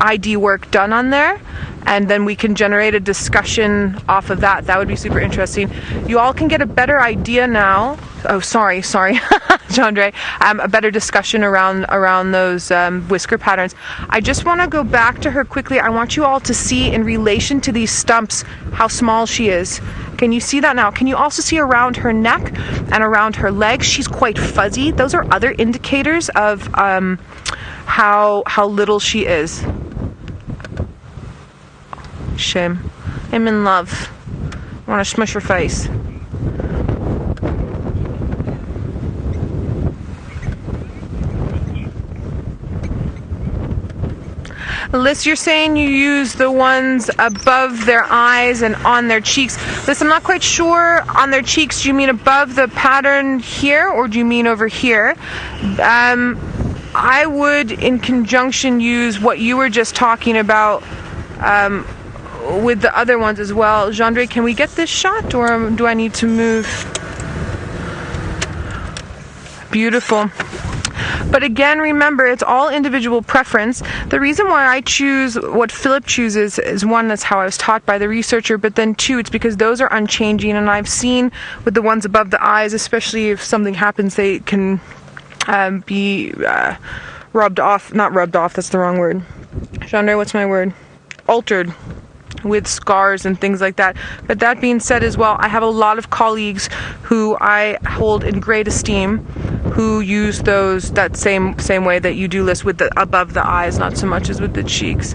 ID work done on there, and then we can generate a discussion off of that. That would be super interesting. You all can get a better idea now. Oh, sorry, Jandre. A better discussion around those whisker patterns. I just want to go back to her quickly. I want you all to see in relation to these stumps how small she is. Can you see that now? Can you also see around her neck and around her legs? She's quite fuzzy. Those are other indicators of how little she is. Shame. I'm in love. I want to smush her face. Liz, you're saying you use the ones above their eyes and on their cheeks. Liz, I'm not quite sure. On their cheeks, do you mean above the pattern here, or do you mean over here? I would, in conjunction, use what you were just talking about with the other ones as well. Jeandre, can we get this shot, or do I need to move? Beautiful. But again, remember, it's all individual preference. The reason why I choose what Philip chooses is, one, that's how I was taught by the researcher, but then two, it's because those are unchanging, and I've seen with the ones above the eyes, especially if something happens, they can be rubbed off, not rubbed off, that's the wrong word. Jeandre, what's my word? Altered with scars and things like that. But that being said as well, I have a lot of colleagues who I hold in great esteem who use those that same way that you do, Liz, with the above the eyes, not so much as with the cheeks.